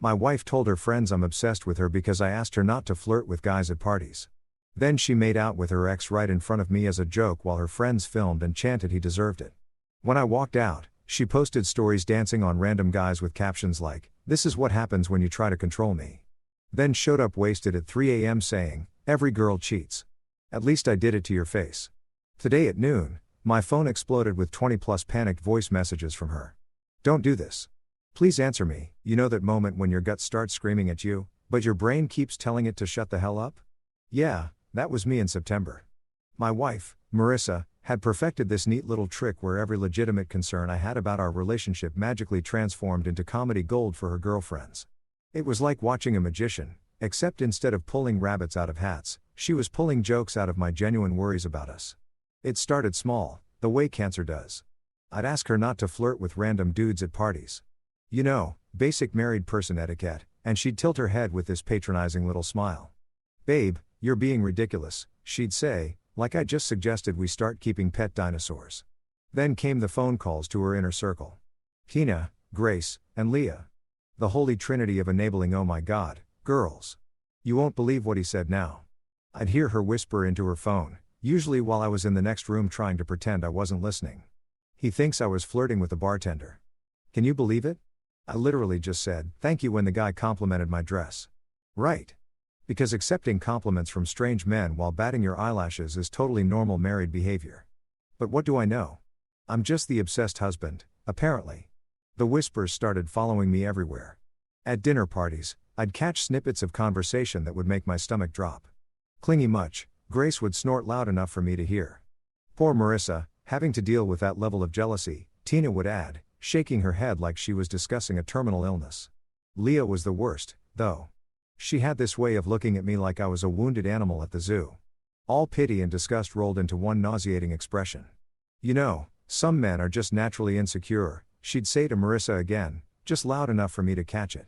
My wife told her friends I'm obsessed with her because I asked her not to flirt with guys at parties. Then she made out with her ex right in front of me as a joke while her friends filmed and chanted he deserved it. When I walked out, she posted stories dancing on random guys with captions like, "This is what happens when you try to control me." Then showed up wasted at 3 a.m. saying, "Every girl cheats. At least I did it to your face." Today at noon, my phone exploded with 20+ panicked voice messages from her. "Don't do this. Please answer me." You know that moment when your gut starts screaming at you, but your brain keeps telling it to shut the hell up? Yeah, that was me in September. My wife, Marissa, had perfected this neat little trick where every legitimate concern I had about our relationship magically transformed into comedy gold for her girlfriends. It was like watching a magician, except instead of pulling rabbits out of hats, she was pulling jokes out of my genuine worries about us. It started small, the way cancer does. I'd ask her not to flirt with random dudes at parties. You know, basic married person etiquette, and she'd tilt her head with this patronizing little smile. "Babe, you're being ridiculous," she'd say, like I just suggested we start keeping pet dinosaurs. Then came the phone calls to her inner circle. Tina, Grace, and Leah. The holy trinity of enabling. "Oh my God, girls. You won't believe what he said now." I'd hear her whisper into her phone, usually while I was in the next room trying to pretend I wasn't listening. "He thinks I was flirting with the bartender. Can you believe it? I literally just said, 'Thank you' when the guy complimented my dress." Right. Because accepting compliments from strange men while batting your eyelashes is totally normal married behavior. But what do I know? I'm just the obsessed husband, apparently. The whispers started following me everywhere. At dinner parties, I'd catch snippets of conversation that would make my stomach drop. "Clingy much," Grace would snort loud enough for me to hear. "Poor Marissa, having to deal with that level of jealousy," Tina would add, shaking her head like she was discussing a terminal illness. Leah was the worst, though. She had this way of looking at me like I was a wounded animal at the zoo. All pity and disgust rolled into one nauseating expression. "You know, some men are just naturally insecure," she'd say to Marissa again, just loud enough for me to catch it.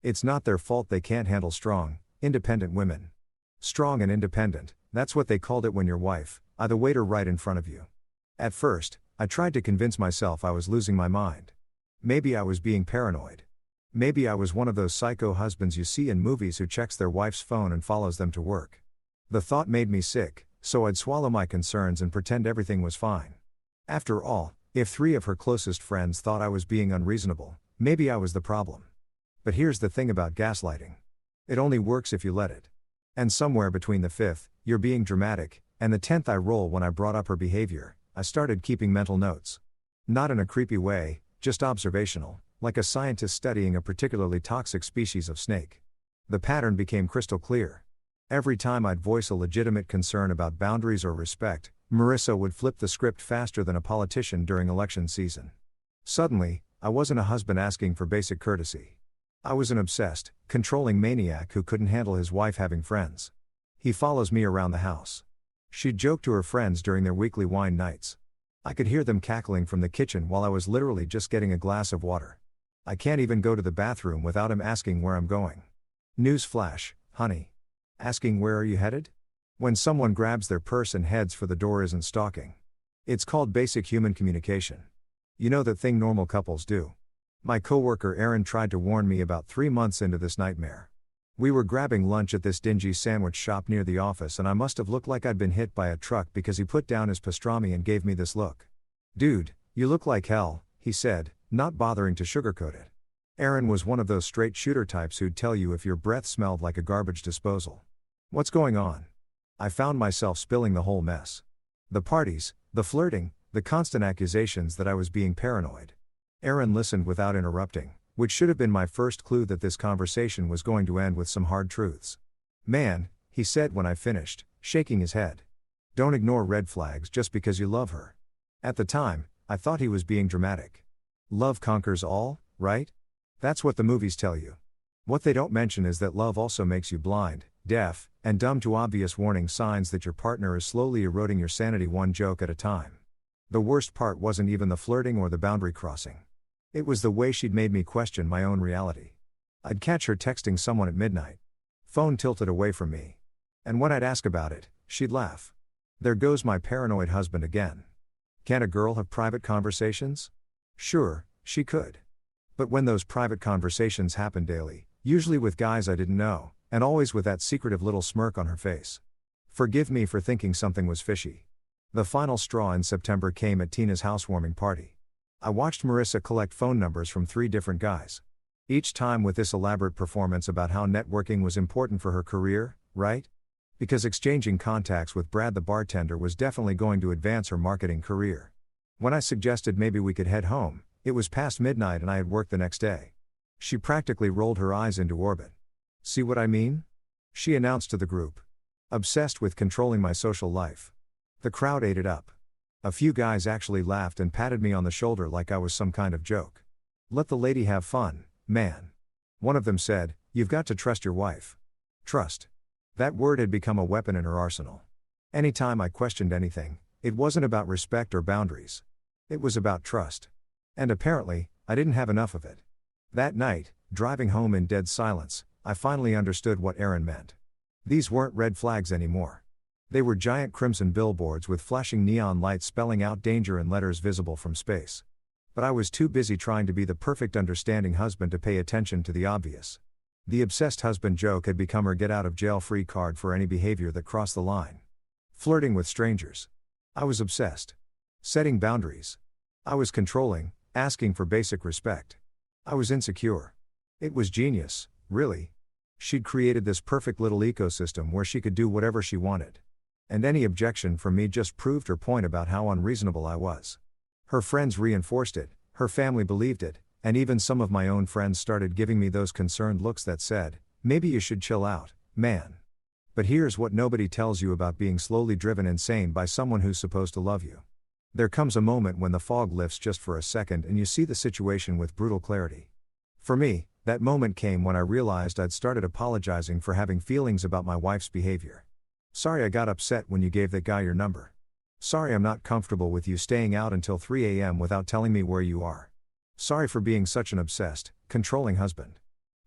"It's not their fault they can't handle strong, independent women." Strong and independent, that's what they called it when your wife, the waiter right in front of you. At first, I tried to convince myself I was losing my mind. Maybe I was being paranoid. Maybe I was one of those psycho husbands you see in movies who checks their wife's phone and follows them to work. The thought made me sick, so I'd swallow my concerns and pretend everything was fine. After all, if 3 of her closest friends thought I was being unreasonable, maybe I was the problem. But here's the thing about gaslighting. It only works if you let it. And somewhere between the 5th, "you're being dramatic," and the 10th eye roll when I brought up her behavior, I started keeping mental notes. Not in a creepy way, just observational, like a scientist studying a particularly toxic species of snake. The pattern became crystal clear. Every time I'd voice a legitimate concern about boundaries or respect, Marissa would flip the script faster than a politician during election season. Suddenly, I wasn't a husband asking for basic courtesy. I was an obsessed, controlling maniac who couldn't handle his wife having friends. "He follows me around the house." She'd joke to her friends during their weekly wine nights. I could hear them cackling from the kitchen while I was literally just getting a glass of water. I can't even go to the bathroom without him asking where I'm going. News flash, honey. Asking where are you headed? When someone grabs their purse and heads for the door isn't stalking. It's called basic human communication. You know that thing normal couples do. My coworker Aaron tried to warn me about 3 months into this nightmare. We were grabbing lunch at this dingy sandwich shop near the office and I must have looked like I'd been hit by a truck because he put down his pastrami and gave me this look. "Dude, you look like hell," he said, not bothering to sugarcoat it. Aaron was one of those straight shooter types who'd tell you if your breath smelled like a garbage disposal. What's going on? I found myself spilling the whole mess. The parties, the flirting, the constant accusations that I was being paranoid. Aaron listened without interrupting, which should have been my first clue that this conversation was going to end with some hard truths. "Man," he said when I finished, shaking his head. "Don't ignore red flags just because you love her." At the time, I thought he was being dramatic. Love conquers all, right? That's what the movies tell you. What they don't mention is that love also makes you blind, deaf, and dumb to obvious warning signs that your partner is slowly eroding your sanity one joke at a time. The worst part wasn't even the flirting or the boundary crossing. It was the way she'd made me question my own reality. I'd catch her texting someone at midnight. Phone tilted away from me. And when I'd ask about it, she'd laugh. There goes my paranoid husband again. Can't a girl have private conversations? Sure, she could. But when those private conversations happen daily, Usually with guys I didn't know, and always with that secretive little smirk on her face. Forgive me for thinking something was fishy. The final straw in September came at Tina's housewarming party. I watched Marissa collect phone numbers from 3 different guys. Each time with this elaborate performance about how networking was important for her career, right? Because exchanging contacts with Brad the bartender was definitely going to advance her marketing career. When I suggested maybe we could head home, it was past midnight and I had work the next day. She practically rolled her eyes into orbit. See what I mean? She announced to the group. Obsessed with controlling my social life. The crowd ate it up. A few guys actually laughed and patted me on the shoulder like I was some kind of joke. Let the lady have fun, man. One of them said, "You've got to trust your wife." Trust. That word had become a weapon in her arsenal. Anytime I questioned anything, it wasn't about respect or boundaries. It was about trust. And apparently, I didn't have enough of it. That night, driving home in dead silence, I finally understood what Aaron meant. These weren't red flags anymore. They were giant crimson billboards with flashing neon lights spelling out danger in letters visible from space. But I was too busy trying to be the perfect understanding husband to pay attention to the obvious. The obsessed husband joke had become her get-out-of-jail-free card for any behavior that crossed the line. Flirting with strangers. I was obsessed. Setting boundaries. I was controlling, asking for basic respect. I was insecure. It was genius, really. She'd created this perfect little ecosystem where she could do whatever she wanted. And any objection from me just proved her point about how unreasonable I was. Her friends reinforced it, her family believed it, and even some of my own friends started giving me those concerned looks that said, "Maybe you should chill out, man." But here's what nobody tells you about being slowly driven insane by someone who's supposed to love you. There comes a moment when the fog lifts just for a second and you see the situation with brutal clarity. For me, that moment came when I realized I'd started apologizing for having feelings about my wife's behavior. Sorry I got upset when you gave that guy your number. Sorry I'm not comfortable with you staying out until 3 a.m. without telling me where you are. Sorry for being such an obsessed, controlling husband.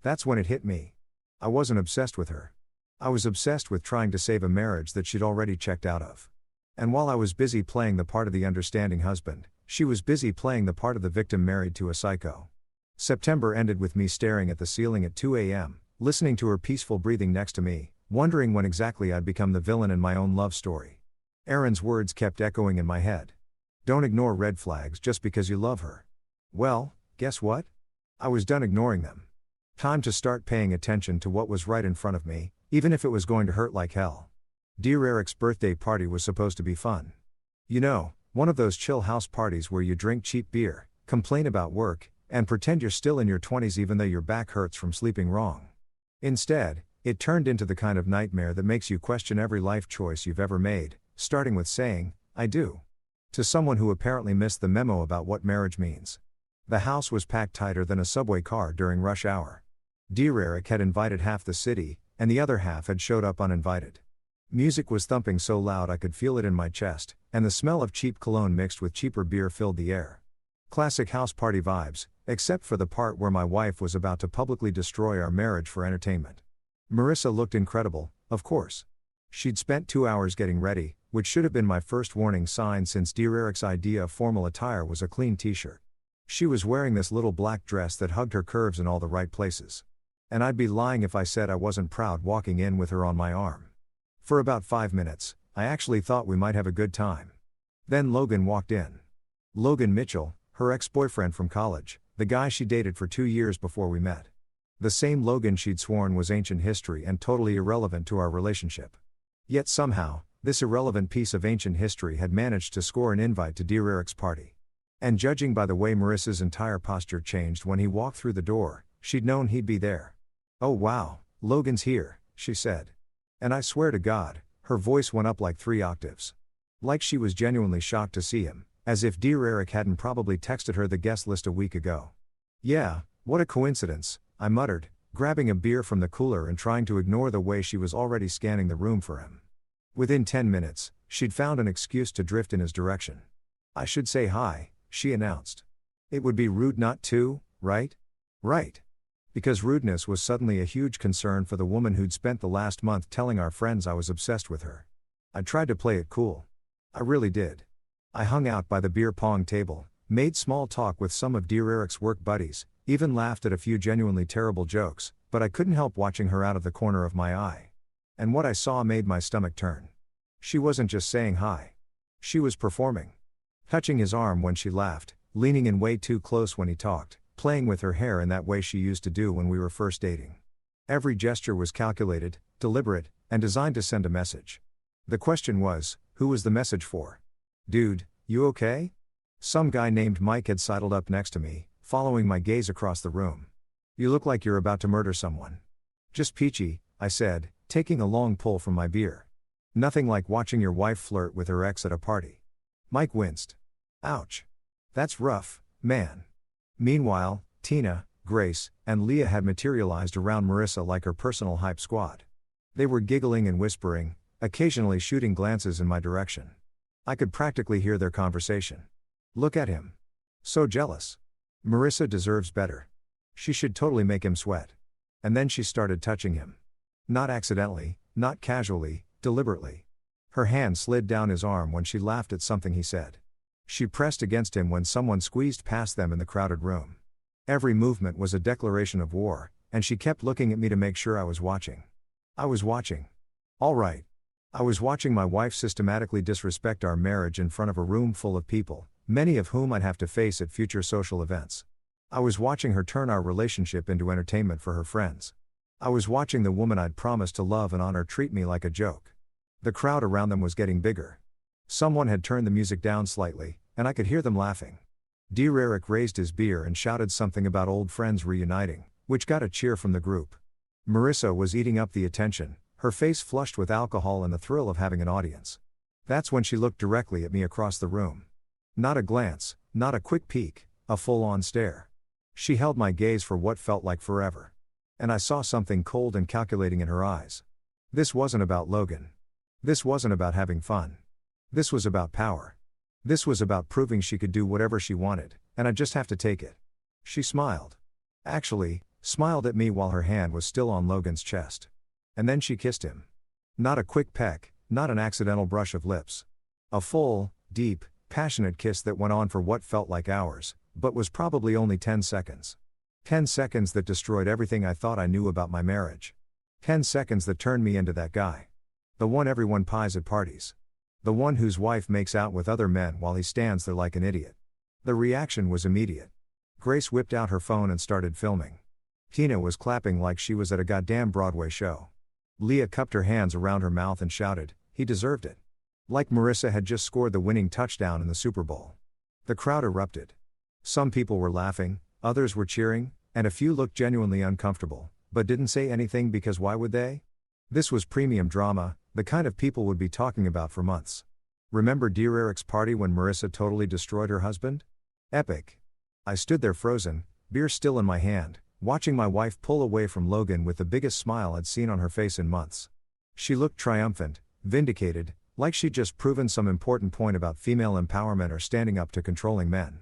That's when it hit me. I wasn't obsessed with her. I was obsessed with trying to save a marriage that she'd already checked out of. And while I was busy playing the part of the understanding husband, she was busy playing the part of the victim married to a psycho. September ended with me staring at the ceiling at 2 a.m., listening to her peaceful breathing next to me, wondering when exactly I'd become the villain in my own love story. Aaron's words kept echoing in my head. Don't ignore red flags just because you love her. Well, guess what? I was done ignoring them. Time to start paying attention to what was right in front of me, even if it was going to hurt like hell. Dear Eric's birthday party was supposed to be fun. You know, one of those chill house parties where you drink cheap beer, complain about work, and pretend you're still in your 20s even though your back hurts from sleeping wrong. Instead, it turned into the kind of nightmare that makes you question every life choice you've ever made, starting with saying, "I do," to someone who apparently missed the memo about what marriage means. The house was packed tighter than a subway car during rush hour. Dear Eric had invited half the city, and the other half had showed up uninvited. Music was thumping so loud I could feel it in my chest, and the smell of cheap cologne mixed with cheaper beer filled the air. Classic house party vibes, except for the part where my wife was about to publicly destroy our marriage for entertainment. Marissa looked incredible, of course. She'd spent 2 hours getting ready, which should have been my first warning sign since Dear Eric's idea of formal attire was a clean t-shirt. She was wearing this little black dress that hugged her curves in all the right places. And I'd be lying if I said I wasn't proud walking in with her on my arm. For about 5 minutes, I actually thought we might have a good time. Then Logan walked in. Logan Mitchell, her ex-boyfriend from college, the guy she dated for 2 years before we met. The same Logan she'd sworn was ancient history and totally irrelevant to our relationship. Yet somehow, this irrelevant piece of ancient history had managed to score an invite to Dear Eric's party. And judging by the way Marissa's entire posture changed when he walked through the door, she'd known he'd be there. "Oh wow, Logan's here," she said. And I swear to God, her voice went up like 3 octaves. Like she was genuinely shocked to see him, as if Dear Eric hadn't probably texted her the guest list a week ago. "Yeah, what a coincidence," I muttered, grabbing a beer from the cooler and trying to ignore the way she was already scanning the room for him. Within 10 minutes, she'd found an excuse to drift in his direction. "I should say hi," she announced. "It would be rude not to, right?" Right. Because rudeness was suddenly a huge concern for the woman who'd spent the last month telling our friends I was obsessed with her. I tried to play it cool. I really did. I hung out by the beer pong table, made small talk with some of Dear Eric's work buddies, even laughed at a few genuinely terrible jokes, but I couldn't help watching her out of the corner of my eye. And what I saw made my stomach turn. She wasn't just saying hi. She was performing. Touching his arm when she laughed, leaning in way too close when he talked, playing with her hair in that way she used to do when we were first dating. Every gesture was calculated, deliberate, and designed to send a message. The question was, who was the message for? Dude, you okay? Some guy named Mike had sidled up next to me, following my gaze across the room. You look like you're about to murder someone. Just peachy, I said, taking a long pull from my beer. Nothing like watching your wife flirt with her ex at a party. Mike winced. Ouch. That's rough, man. Meanwhile, Tina, Grace, and Leah had materialized around Marissa like her personal hype squad. They were giggling and whispering, occasionally shooting glances in my direction. I could practically hear their conversation. Look at him. So jealous. Marissa deserves better. She should totally make him sweat. And then she started touching him. Not accidentally, not casually, deliberately. Her hand slid down his arm when she laughed at something he said. She pressed against him when someone squeezed past them in the crowded room. Every movement was a declaration of war, and she kept looking at me to make sure I was watching. I was watching. All right. I was watching my wife systematically disrespect our marriage in front of a room full of people, many of whom I'd have to face at future social events. I was watching her turn our relationship into entertainment for her friends. I was watching the woman I'd promised to love and honor treat me like a joke. The crowd around them was getting bigger. Someone had turned the music down slightly, and I could hear them laughing. Dear Eric raised his beer and shouted something about old friends reuniting, which got a cheer from the group. Marissa was eating up the attention, her face flushed with alcohol and the thrill of having an audience. That's when she looked directly at me across the room. Not a glance, not a quick peek, a full-on stare. She held my gaze for what felt like forever. And I saw something cold and calculating in her eyes. This wasn't about Logan. This wasn't about having fun. This was about power. This was about proving she could do whatever she wanted, and I'd just have to take it. She smiled. Actually, smiled at me while her hand was still on Logan's chest. And then she kissed him. Not a quick peck, not an accidental brush of lips. A full, deep, passionate kiss that went on for what felt like hours, but was probably only 10 seconds. 10 seconds that destroyed everything I thought I knew about my marriage. 10 seconds that turned me into that guy. The one everyone pies at parties. The one whose wife makes out with other men while he stands there like an idiot. The reaction was immediate. Grace whipped out her phone and started filming. Tina was clapping like she was at a goddamn Broadway show. Leah cupped her hands around her mouth and shouted, "He deserved it." Like Marissa had just scored the winning touchdown in the Super Bowl. The crowd erupted. Some people were laughing, others were cheering, and a few looked genuinely uncomfortable, but didn't say anything because why would they? This was premium drama, the kind of people would be talking about for months. Remember Dear Eric's party when Marissa totally destroyed her husband? Epic. I stood there frozen, beer still in my hand, watching my wife pull away from Logan with the biggest smile I'd seen on her face in months. She looked triumphant, vindicated, like she'd just proven some important point about female empowerment or standing up to controlling men.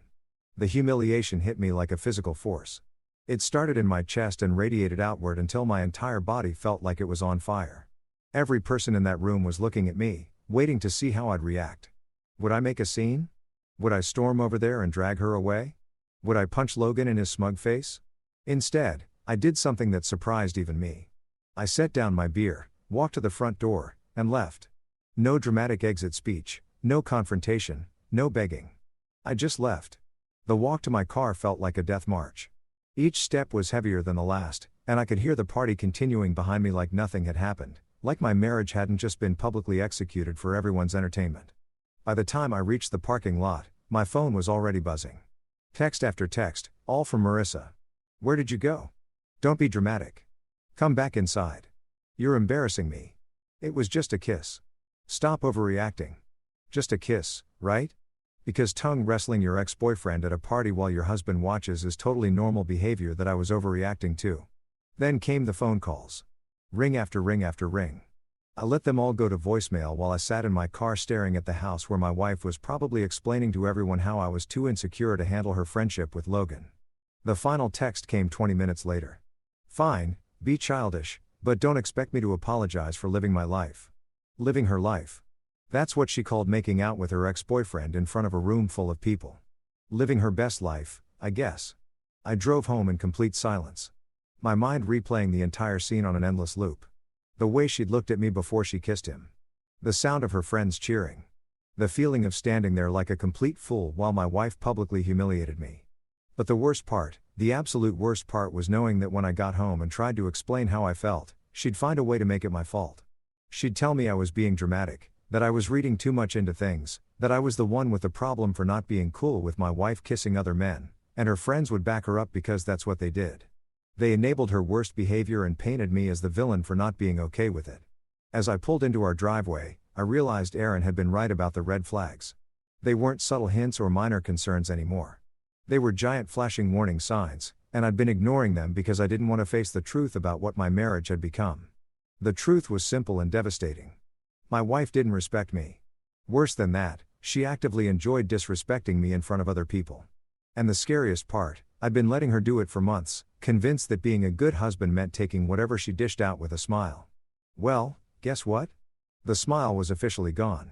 The humiliation hit me like a physical force. It started in my chest and radiated outward until my entire body felt like it was on fire. Every person in that room was looking at me, waiting to see how I'd react. Would I make a scene? Would I storm over there and drag her away? Would I punch Logan in his smug face? Instead, I did something that surprised even me. I set down my beer, walked to the front door, and left. No dramatic exit speech, no confrontation, no begging. I just left. The walk to my car felt like a death march. Each step was heavier than the last, and I could hear the party continuing behind me like nothing had happened, like my marriage hadn't just been publicly executed for everyone's entertainment. By the time I reached the parking lot, my phone was already buzzing. Text after text, all from Marissa. Where did you go? Don't be dramatic. Come back inside. You're embarrassing me. It was just a kiss. Stop overreacting. Just a kiss, right? Because tongue wrestling your ex-boyfriend at a party while your husband watches is totally normal behavior that I was overreacting to. Then came the phone calls. Ring after ring after ring. I let them all go to voicemail while I sat in my car staring at the house where my wife was probably explaining to everyone how I was too insecure to handle her friendship with Logan. The final text came 20 minutes later. Fine, be childish, but don't expect me to apologize for living my life. Living her life. That's what she called making out with her ex-boyfriend in front of a room full of people. Living her best life, I guess. I drove home in complete silence. My mind replaying the entire scene on an endless loop. The way she'd looked at me before she kissed him. The sound of her friends cheering. The feeling of standing there like a complete fool while my wife publicly humiliated me. But the worst part, the absolute worst part, was knowing that when I got home and tried to explain how I felt, she'd find a way to make it my fault. She'd tell me I was being dramatic, that I was reading too much into things, that I was the one with the problem for not being cool with my wife kissing other men, and her friends would back her up because that's what they did. They enabled her worst behavior and painted me as the villain for not being okay with it. As I pulled into our driveway, I realized Aaron had been right about the red flags. They weren't subtle hints or minor concerns anymore. They were giant flashing warning signs, and I'd been ignoring them because I didn't want to face the truth about what my marriage had become. The truth was simple and devastating. My wife didn't respect me. Worse than that, she actively enjoyed disrespecting me in front of other people. And the scariest part, I'd been letting her do it for months, convinced that being a good husband meant taking whatever she dished out with a smile. Well, guess what? The smile was officially gone.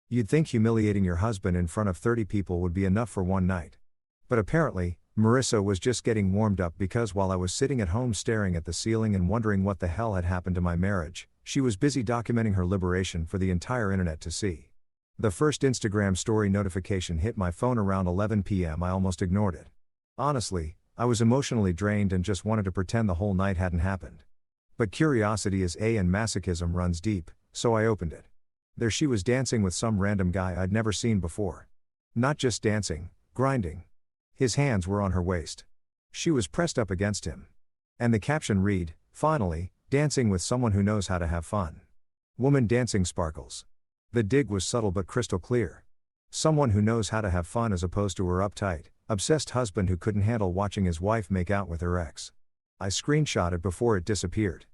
You'd think humiliating your husband in front of 30 people would be enough for one night. But apparently, Marissa was just getting warmed up because while I was sitting at home staring at the ceiling and wondering what the hell had happened to my marriage, she was busy documenting her liberation for the entire internet to see. The first Instagram story notification hit my phone around 11 p.m. I almost ignored it. Honestly, I was emotionally drained and just wanted to pretend the whole night hadn't happened. But curiosity is and masochism runs deep, so I opened it. There she was dancing with some random guy I'd never seen before. Not just dancing, grinding. His hands were on her waist. She was pressed up against him. And the caption read, "Finally, dancing with someone who knows how to have fun. Woman dancing sparkles." The dig was subtle but crystal clear. Someone who knows how to have fun as opposed to her uptight, obsessed husband who couldn't handle watching his wife make out with her ex. I screenshot it before it disappeared.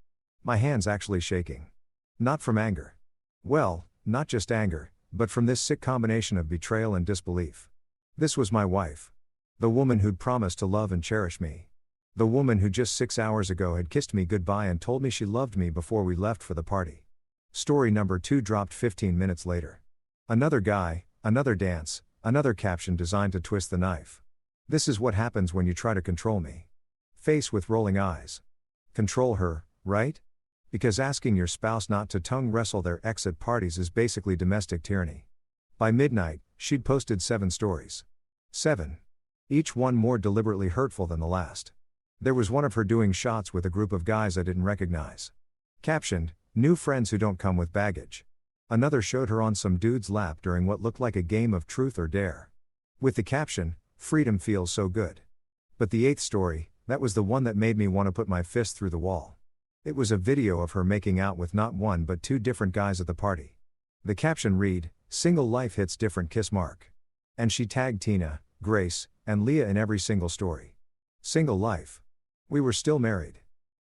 My hands actually shaking. Not from anger. Well, not just anger, but from this sick combination of betrayal and disbelief. This was my wife. The woman who'd promised to love and cherish me. The woman who just 6 hours ago had kissed me goodbye and told me she loved me before we left for the party. Story number 2 dropped 15 minutes later. Another guy, another dance, another caption designed to twist the knife. This is what happens when you try to control me. Face with rolling eyes. Control her, right? Because asking your spouse not to tongue wrestle their ex at parties is basically domestic tyranny. By midnight, she'd posted 7 stories. 7. Each one more deliberately hurtful than the last. There was one of her doing shots with a group of guys I didn't recognize. Captioned, "New friends who don't come with baggage." Another showed her on some dude's lap during what looked like a game of truth or dare. With the caption, "Freedom feels so good." But the 8th story, that was the one that made me want to put my fist through the wall. It was a video of her making out with not one but 2 different guys at the party. The caption read, "Single life hits different kiss mark." And she tagged Tina, Grace, and Leah in every single story. Single life. We were still married.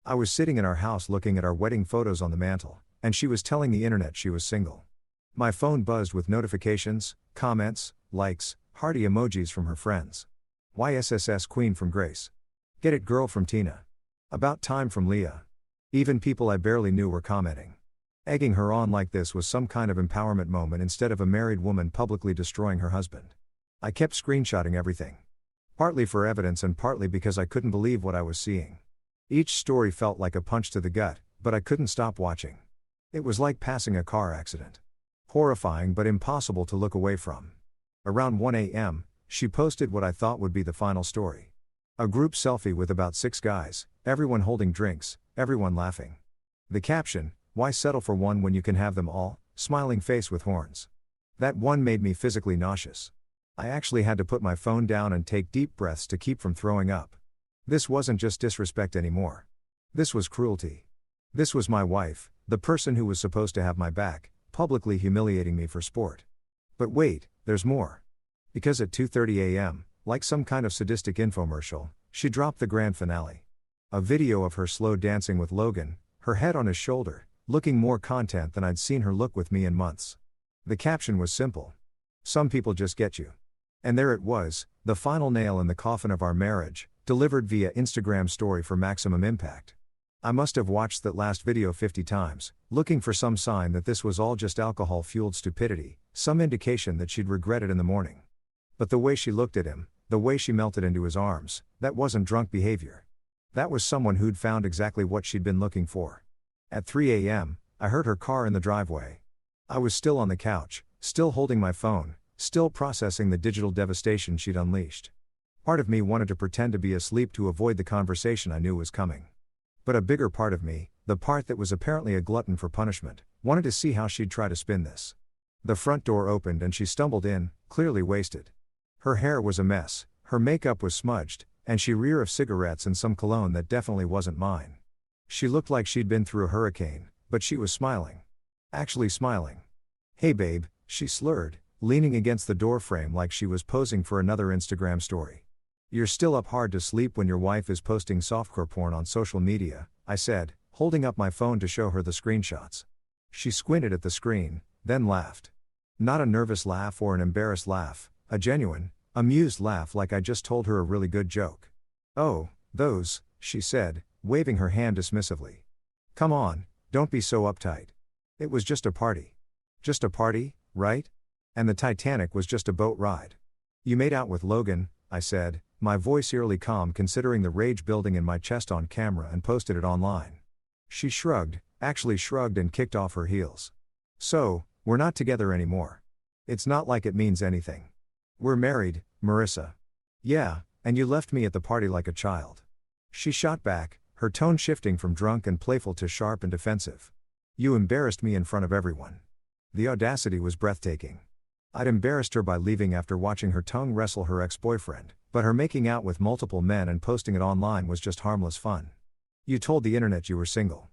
I was sitting in our house looking at our wedding photos on the mantle, and she was telling the internet she was single. My phone buzzed with notifications, comments, likes, hearty emojis from her friends. YSSS Queen from Grace. Get it girl from Tina. About time from Leah. Even people I barely knew were commenting. Egging her on like this was some kind of empowerment moment instead of a married woman publicly destroying her husband. I kept screenshotting everything. Partly for evidence and partly because I couldn't believe what I was seeing. Each story felt like a punch to the gut, but I couldn't stop watching. It was like passing a car accident. Horrifying but impossible to look away from. Around 1 a.m., she posted what I thought would be the final story. A group selfie with about 6 guys, everyone holding drinks, everyone laughing. The caption, "Why settle for one when you can have them all, smiling face with horns." That one made me physically nauseous. I actually had to put my phone down and take deep breaths to keep from throwing up. This wasn't just disrespect anymore. This was cruelty. This was my wife, the person who was supposed to have my back, publicly humiliating me for sport. But wait, there's more. Because at 2:30 a.m., like some kind of sadistic infomercial, she dropped the grand finale. A video of her slow dancing with Logan, her head on his shoulder, looking more content than I'd seen her look with me in months. The caption was simple. "Some people just get you." And there it was, the final nail in the coffin of our marriage, delivered via Instagram story for maximum impact. I must have watched that last video 50 times, looking for some sign that this was all just alcohol-fueled stupidity, some indication that she'd regret it in the morning. But the way she looked at him, the way she melted into his arms, that wasn't drunk behavior. That was someone who'd found exactly what she'd been looking for. At 3 a.m., I heard her car in the driveway. I was still on the couch, still holding my phone, still processing the digital devastation she'd unleashed. Part of me wanted to pretend to be asleep to avoid the conversation I knew was coming. But a bigger part of me, the part that was apparently a glutton for punishment, wanted to see how she'd try to spin this. The front door opened and she stumbled in, clearly wasted. Her hair was a mess, her makeup was smudged, and she reeked of cigarettes and some cologne that definitely wasn't mine. She looked like she'd been through a hurricane, but she was smiling. Actually smiling. "Hey babe," she slurred, leaning against the doorframe like she was posing for another Instagram story. "You're still up hard to sleep when your wife is posting softcore porn on social media," I said, holding up my phone to show her the screenshots. She squinted at the screen, then laughed. Not a nervous laugh or an embarrassed laugh, a genuine, amused laugh like I just told her a really good joke. "Oh, those," she said, waving her hand dismissively. "Come on, don't be so uptight. It was just a party. Just a party, right? And the Titanic was just a boat ride." "You made out with Logan," I said, my voice eerily calm considering the rage building in my chest on camera, and posted it online. She shrugged, actually shrugged, and kicked off her heels. "So, we're not together anymore. It's not like it means anything. We're married, Marissa." "Yeah, and you left me at the party like a child." She shot back, her tone shifting from drunk and playful to sharp and defensive. "You embarrassed me in front of everyone." The audacity was breathtaking. I'd embarrassed her by leaving after watching her tongue wrestle her ex-boyfriend, but her making out with multiple men and posting it online was just harmless fun. "You told the internet you were single."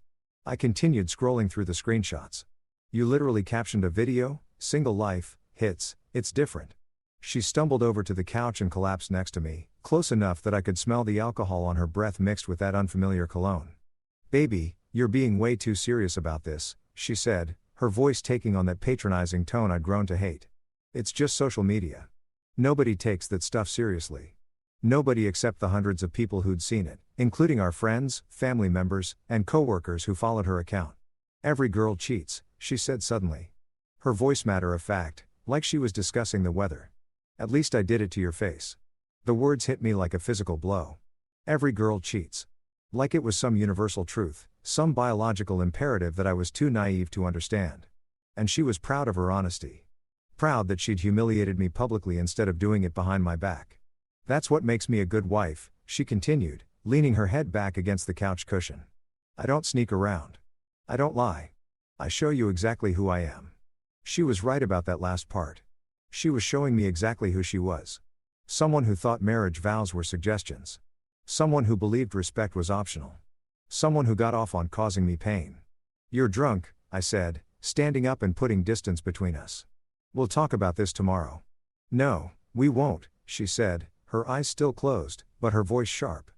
I continued scrolling through the screenshots. "You literally captioned a video, 'Single life, hits, it's different.'" She stumbled over to the couch and collapsed next to me, close enough that I could smell the alcohol on her breath mixed with that unfamiliar cologne. "Baby, you're being way too serious about this," she said, her voice taking on that patronizing tone I'd grown to hate. "It's just social media. Nobody takes that stuff seriously. Nobody except the hundreds of people who'd seen it, including our friends, family members, and coworkers who followed her account. Every girl cheats," she said suddenly. Her voice matter of fact, like she was discussing the weather. "At least I did it to your face." The words hit me like a physical blow. Every girl cheats. Like it was some universal truth, some biological imperative that I was too naive to understand. And she was proud of her honesty. Proud that she'd humiliated me publicly instead of doing it behind my back. "That's what makes me a good wife," she continued, leaning her head back against the couch cushion. "I don't sneak around. I don't lie. I show you exactly who I am." She was right about that last part. She was showing me exactly who she was. Someone who thought marriage vows were suggestions. Someone who believed respect was optional. Someone who got off on causing me pain. "You're drunk," I said, standing up and putting distance between us. "We'll talk about this tomorrow." "No, we won't," she said, her eyes still closed, but her voice sharp.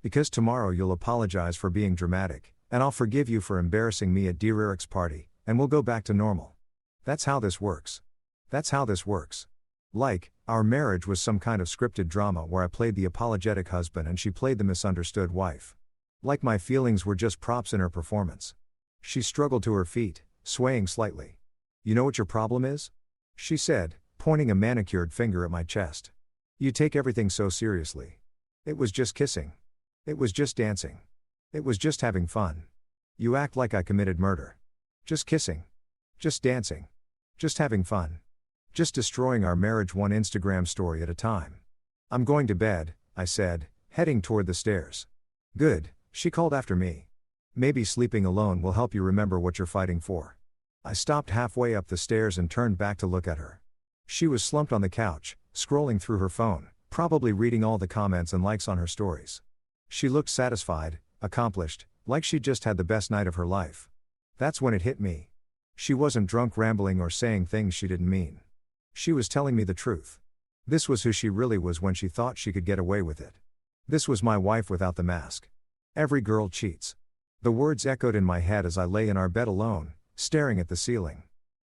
"Because tomorrow you'll apologize for being dramatic, and I'll forgive you for embarrassing me at Dear Eric's party, and we'll go back to normal. That's how this works. That's how this works." Like, our marriage was some kind of scripted drama where I played the apologetic husband and she played the misunderstood wife. Like my feelings were just props in her performance. She struggled to her feet, swaying slightly. "You know what your problem is?" she said, pointing a manicured finger at my chest. "You take everything so seriously. It was just kissing. It was just dancing. It was just having fun. You act like I committed murder. Just kissing. Just dancing. Just having fun. Just destroying our marriage one Instagram story at a time." "I'm going to bed," I said, heading toward the stairs. "Good," she called after me. "Maybe sleeping alone will help you remember what you're fighting for." I stopped halfway up the stairs and turned back to look at her. She was slumped on the couch, scrolling through her phone, probably reading all the comments and likes on her stories. She looked satisfied, accomplished, like she'd just had the best night of her life. That's when it hit me. She wasn't drunk rambling or saying things she didn't mean. She was telling me the truth. This was who she really was when she thought she could get away with it. This was my wife without the mask. Every girl cheats. The words echoed in my head as I lay in our bed alone, staring at the ceiling.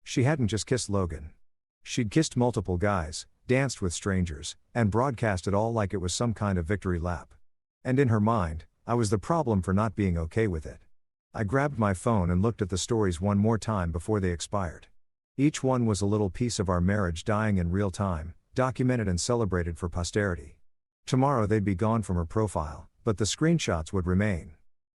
She hadn't just kissed Logan. She'd kissed multiple guys, danced with strangers, and broadcast it all like it was some kind of victory lap. And in her mind, I was the problem for not being okay with it. I grabbed my phone and looked at the stories one more time before they expired. Each one was a little piece of our marriage dying in real time, documented and celebrated for posterity. Tomorrow they'd be gone from her profile, but the screenshots would remain.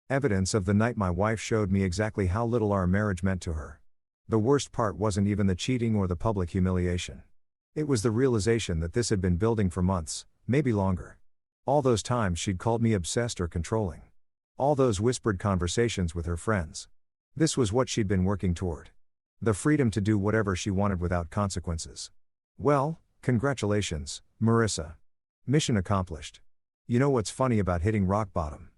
Evidence of the night my wife showed me exactly how little our marriage meant to her. The worst part wasn't even the cheating or the public humiliation. It was the realization that this had been building for months, maybe longer. All those times she'd called me obsessed or controlling. All those whispered conversations with her friends. This was what she'd been working toward. The freedom to do whatever she wanted without consequences. Well, congratulations, Marissa. Mission accomplished. You know what's funny about hitting rock bottom?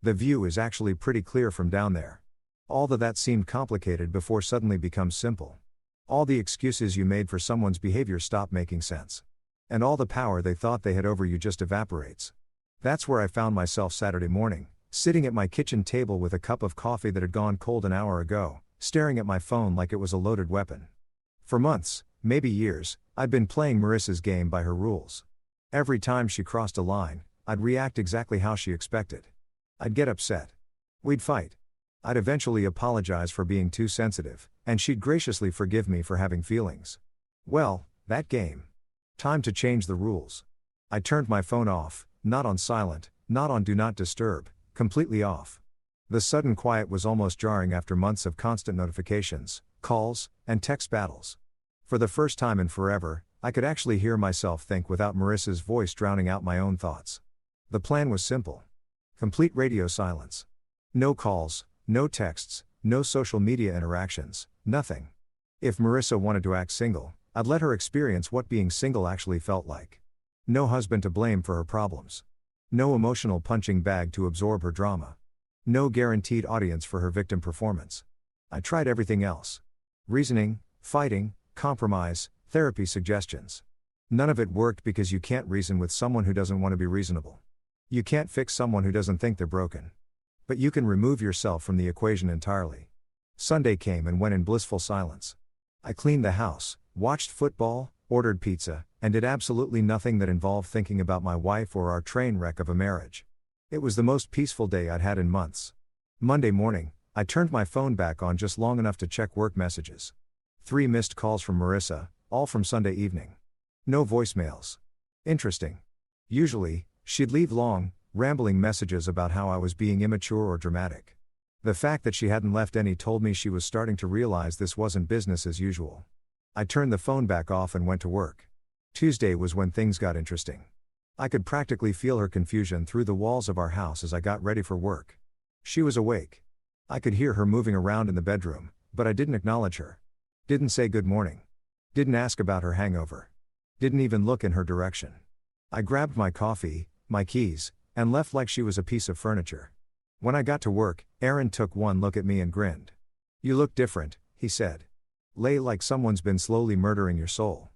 The view is actually pretty clear from down there. All that seemed complicated before suddenly becomes simple. All the excuses you made for someone's behavior stop making sense. And all the power they thought they had over you just evaporates. That's where I found myself Saturday morning, sitting at my kitchen table with a cup of coffee that had gone cold an hour ago, staring at my phone like it was a loaded weapon. For months, maybe years, I'd been playing Marissa's game by her rules. Every time she crossed a line, I'd react exactly how she expected. I'd get upset. We'd fight. I'd eventually apologize for being too sensitive, and she'd graciously forgive me for having feelings. Well, that game. Time to change the rules. I turned my phone off, not on silent, not on do not disturb, completely off. The sudden quiet was almost jarring after months of constant notifications, calls, and text battles. For the first time in forever, I could actually hear myself think without Marissa's voice drowning out my own thoughts. The plan was simple. Complete radio silence. No calls, no texts, no social media interactions, nothing. If Marissa wanted to act single, I'd let her experience what being single actually felt like. No husband to blame for her problems. No emotional punching bag to absorb her drama. No guaranteed audience for her victim performance. I tried everything else. Reasoning, fighting, compromise, therapy suggestions. None of it worked because you can't reason with someone who doesn't want to be reasonable. You can't fix someone who doesn't think they're broken. But you can remove yourself from the equation entirely. Sunday came and went in blissful silence. I cleaned the house, watched football, ordered pizza, and did absolutely nothing that involved thinking about my wife or our train wreck of a marriage. It was the most peaceful day I'd had in months. Monday morning, I turned my phone back on just long enough to check work messages. 3 missed calls from Marissa, all from Sunday evening. No voicemails. Interesting. Usually, she'd leave long, rambling messages about how I was being immature or dramatic. The fact that she hadn't left any told me she was starting to realize this wasn't business as usual. I turned the phone back off and went to work. Tuesday was when things got interesting. I could practically feel her confusion through the walls of our house as I got ready for work. She was awake. I could hear her moving around in the bedroom, but I didn't acknowledge her. Didn't say good morning. Didn't ask about her hangover. Didn't even look in her direction. I grabbed my coffee, my keys, and left like she was a piece of furniture. When I got to work, Aaron took one look at me and grinned. "You look different," he said. "Lay like someone's been slowly murdering your soul."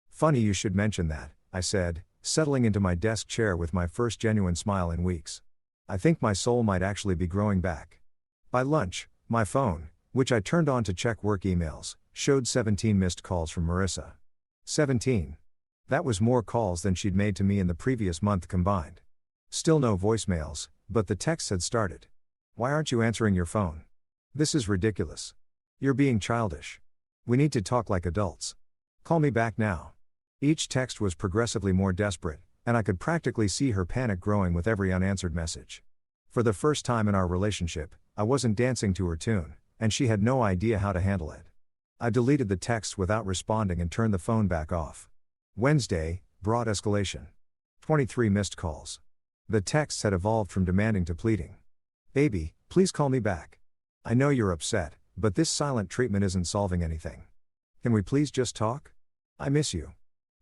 "Funny you should mention that," I said, settling into my desk chair with my first genuine smile in weeks. "I think my soul might actually be growing back." By lunch, my phone, which I turned on to check work emails, showed 17 missed calls from Marissa. 17. That was more calls than she'd made to me in the previous month combined. Still no voicemails, but the texts had started. "Why aren't you answering your phone? This is ridiculous. You're being childish. We need to talk like adults. Call me back now." Each text was progressively more desperate, and I could practically see her panic growing with every unanswered message. For the first time in our relationship, I wasn't dancing to her tune, and she had no idea how to handle it. I deleted the texts without responding and turned the phone back off. Wednesday brought escalation. 23 missed calls. The texts had evolved from demanding to pleading. "Baby, please call me back. I know you're upset, but this silent treatment isn't solving anything. Can we please just talk? I miss you."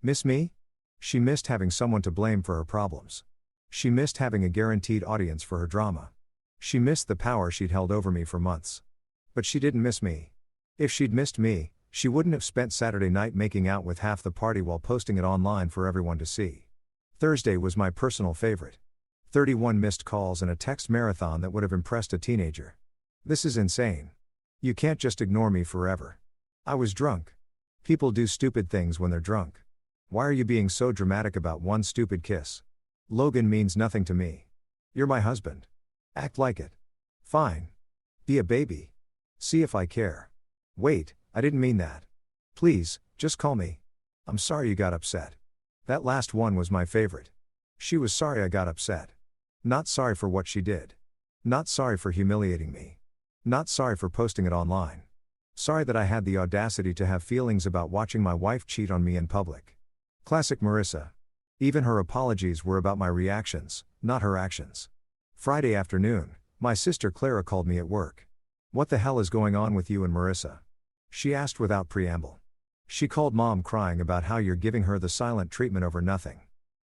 Miss me? She missed having someone to blame for her problems. She missed having a guaranteed audience for her drama. She missed the power she'd held over me for months. But she didn't miss me. If she'd missed me, she wouldn't have spent Saturday night making out with half the party while posting it online for everyone to see. Thursday was my personal favorite. 31 missed calls and a text marathon that would have impressed a teenager. This is insane. You can't just ignore me forever. I was drunk. People do stupid things when they're drunk. Why are you being so dramatic about one stupid kiss? Logan means nothing to me. You're my husband. Act like it. Fine. Be a baby. See if I care. Wait, I didn't mean that. Please, just call me. I'm sorry you got upset. That last one was my favorite. She was sorry I got upset. Not sorry for what she did. Not sorry for humiliating me. Not sorry for posting it online. Sorry that I had the audacity to have feelings about watching my wife cheat on me in public. Classic Marissa. Even her apologies were about my reactions, not her actions. Friday afternoon, my sister Clara called me at work. "What the hell is going on with you and Marissa?" she asked without preamble. She called Mom crying about how you're giving her the silent treatment over nothing.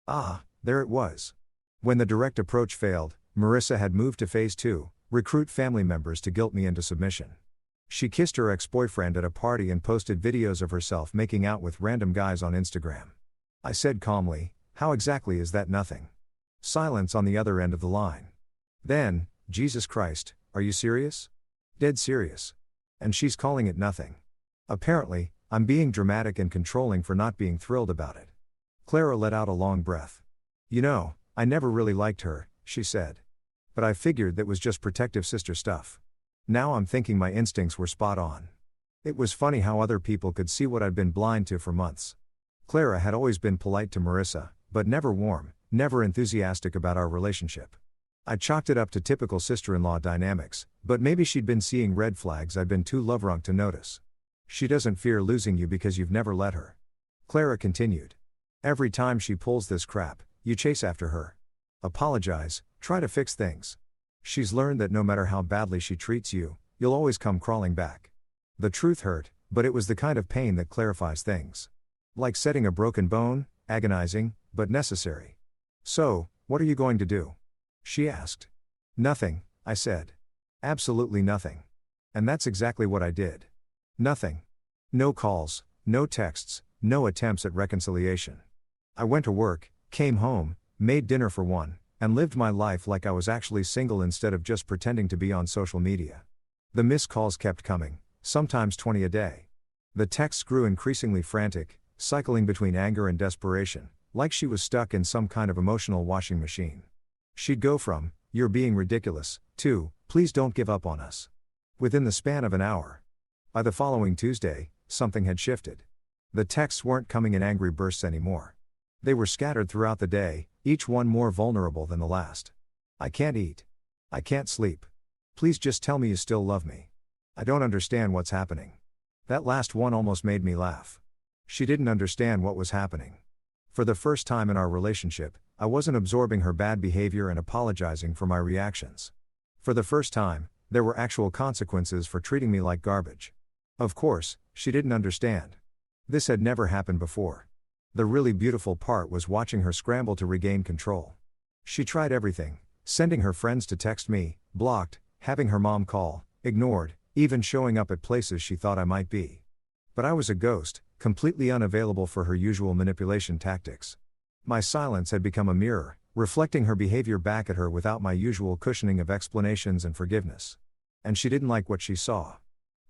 Ah, there it was. When the direct approach failed, Marissa had moved to phase 2, recruit family members to guilt me into submission. She kissed her ex-boyfriend at a party and posted videos of herself making out with random guys on Instagram. I said calmly, "How exactly is that nothing?" Silence on the other end of the line. Then, "Jesus Christ, are you serious?" "Dead serious." And she's calling it nothing. Apparently, I'm being dramatic and controlling for not being thrilled about it. Clara let out a long breath. "You know, I never really liked her," she said. "But I figured that was just protective sister stuff. Now I'm thinking my instincts were spot on." It was funny how other people could see what I'd been blind to for months. Clara had always been polite to Marissa, but never warm, never enthusiastic about our relationship. I chalked it up to typical sister-in-law dynamics, but maybe she'd been seeing red flags I'd been too love-drunk to notice. "She doesn't fear losing you because you've never let her," Clara continued. "Every time she pulls this crap, you chase after her. Apologize, try to fix things. She's learned that no matter how badly she treats you, you'll always come crawling back." The truth hurt, but it was the kind of pain that clarifies things. Like setting a broken bone, agonizing, but necessary. "So, what are you going to do?" she asked. "Nothing," I said. "Absolutely nothing." And that's exactly what I did. Nothing. No calls, no texts, no attempts at reconciliation. I went to work, came home, made dinner for one, and lived my life like I was actually single instead of just pretending to be on social media. The missed calls kept coming, sometimes 20 a day. The texts grew increasingly frantic, cycling between anger and desperation, like she was stuck in some kind of emotional washing machine. She'd go from, "You're being ridiculous," to, "Please don't give up on us," within the span of an hour. By the following Tuesday, something had shifted. The texts weren't coming in angry bursts anymore. They were scattered throughout the day, each one more vulnerable than the last. "I can't eat. I can't sleep. Please just tell me you still love me. I don't understand what's happening." That last one almost made me laugh. She didn't understand what was happening. For the first time in our relationship, I wasn't absorbing her bad behavior and apologizing for my reactions. For the first time, there were actual consequences for treating me like garbage. Of course, she didn't understand. This had never happened before. The really beautiful part was watching her scramble to regain control. She tried everything, sending her friends to text me, blocked, having her mom call, ignored, even showing up at places she thought I might be. But I was a ghost, completely unavailable for her usual manipulation tactics. My silence had become a mirror, reflecting her behavior back at her without my usual cushioning of explanations and forgiveness. And she didn't like what she saw.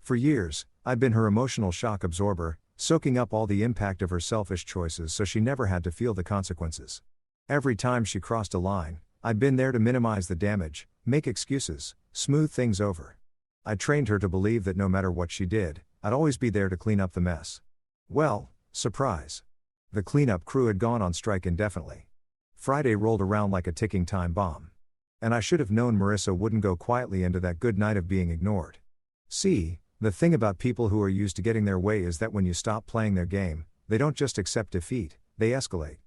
For years, I'd been her emotional shock absorber, soaking up all the impact of her selfish choices so she never had to feel the consequences. Every time she crossed a line, I'd been there to minimize the damage, make excuses, smooth things over. I trained her to believe that no matter what she did, I'd always be there to clean up the mess. Well, surprise. The cleanup crew had gone on strike indefinitely. Friday rolled around like a ticking time bomb. And I should have known Marissa wouldn't go quietly into that good night of being ignored. See, the thing about people who are used to getting their way is that when you stop playing their game, they don't just accept defeat, they escalate.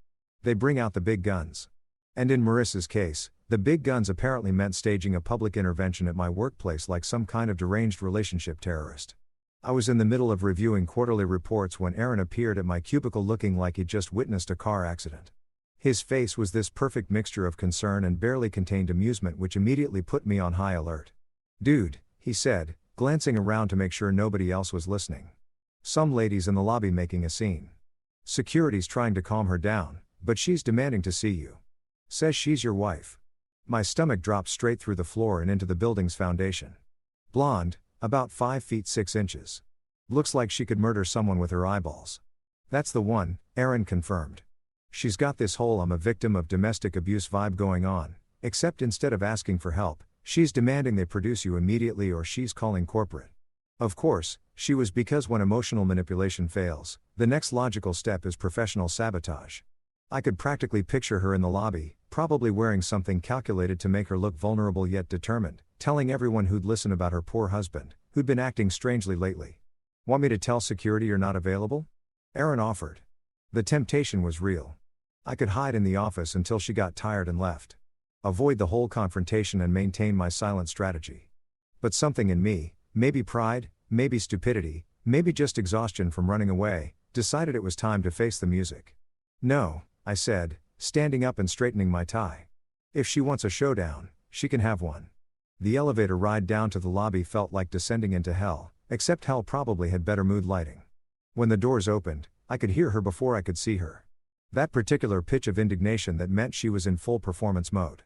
They bring out the big guns. And in Marissa's case, the big guns apparently meant staging a public intervention at my workplace like some kind of deranged relationship terrorist. I was in the middle of reviewing quarterly reports when Aaron appeared at my cubicle looking like he'd just witnessed a car accident. His face was this perfect mixture of concern and barely contained amusement which immediately put me on high alert. "Dude," he said, glancing around to make sure nobody else was listening. "Some lady's in the lobby making a scene. Security's trying to calm her down, but she's demanding to see you. Says she's your wife." My stomach dropped straight through the floor and into the building's foundation. "Blonde, about 5 feet 6 inches. Looks like she could murder someone with her eyeballs." "That's the one," Aaron confirmed. "She's got this whole 'I'm a victim of domestic abuse' vibe going on, except instead of asking for help, she's demanding they produce you immediately or she's calling corporate." Of course, she was, because when emotional manipulation fails, the next logical step is professional sabotage. I could practically picture her in the lobby, probably wearing something calculated to make her look vulnerable yet determined, telling everyone who'd listen about her poor husband, who'd been acting strangely lately. Want me to tell security you're not available? Aaron offered. The temptation was real. I could hide in the office until she got tired and left. Avoid the whole confrontation and maintain my silent strategy. But something in me, maybe pride, maybe stupidity, maybe just exhaustion from running away, decided it was time to face the music. No, I said, standing up and straightening my tie. If she wants a showdown, she can have one. The elevator ride down to the lobby felt like descending into hell, except hell probably had better mood lighting. When the doors opened, I could hear her before I could see her. That particular pitch of indignation that meant she was in full performance mode.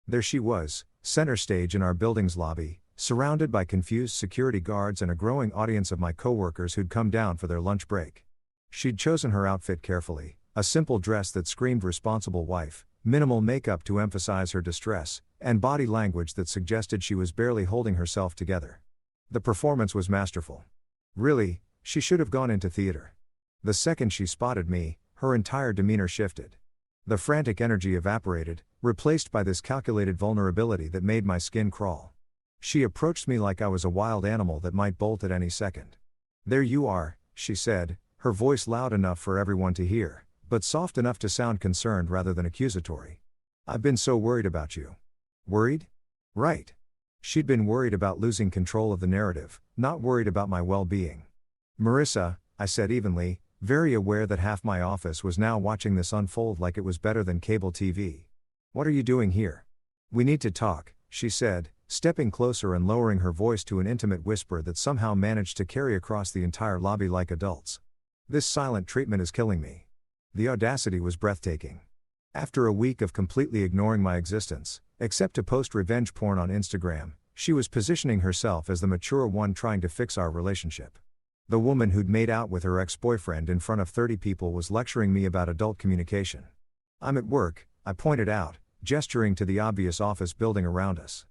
There she was, center stage in our building's lobby, surrounded by confused security guards and a growing audience of my coworkers who'd come down for their lunch break. She'd chosen her outfit carefully, a simple dress that screamed responsible wife, minimal makeup to emphasize her distress, and body language that suggested she was barely holding herself together. The performance was masterful. Really, she should have gone into theater. The second she spotted me, her entire demeanor shifted. The frantic energy evaporated, replaced by this calculated vulnerability that made my skin crawl. She approached me like I was a wild animal that might bolt at any second. "There you are," she said, her voice loud enough for everyone to hear, but soft enough to sound concerned rather than accusatory. "I've been so worried about you." Worried? Right. She'd been worried about losing control of the narrative, not worried about my well-being. "Marissa," I said evenly, very aware that half my office was now watching this unfold like it was better than cable TV. "What are you doing here?" "We need to talk," she said, stepping closer and lowering her voice to an intimate whisper that somehow managed to carry across the entire lobby like adults. "This silent treatment is killing me." The audacity was breathtaking. After a week of completely ignoring my existence, except to post revenge porn on Instagram, she was positioning herself as the mature one trying to fix our relationship. The woman who'd made out with her ex-boyfriend in front of 30 people was lecturing me about adult communication. "I'm at work," I pointed out, gesturing to the obvious office building around us.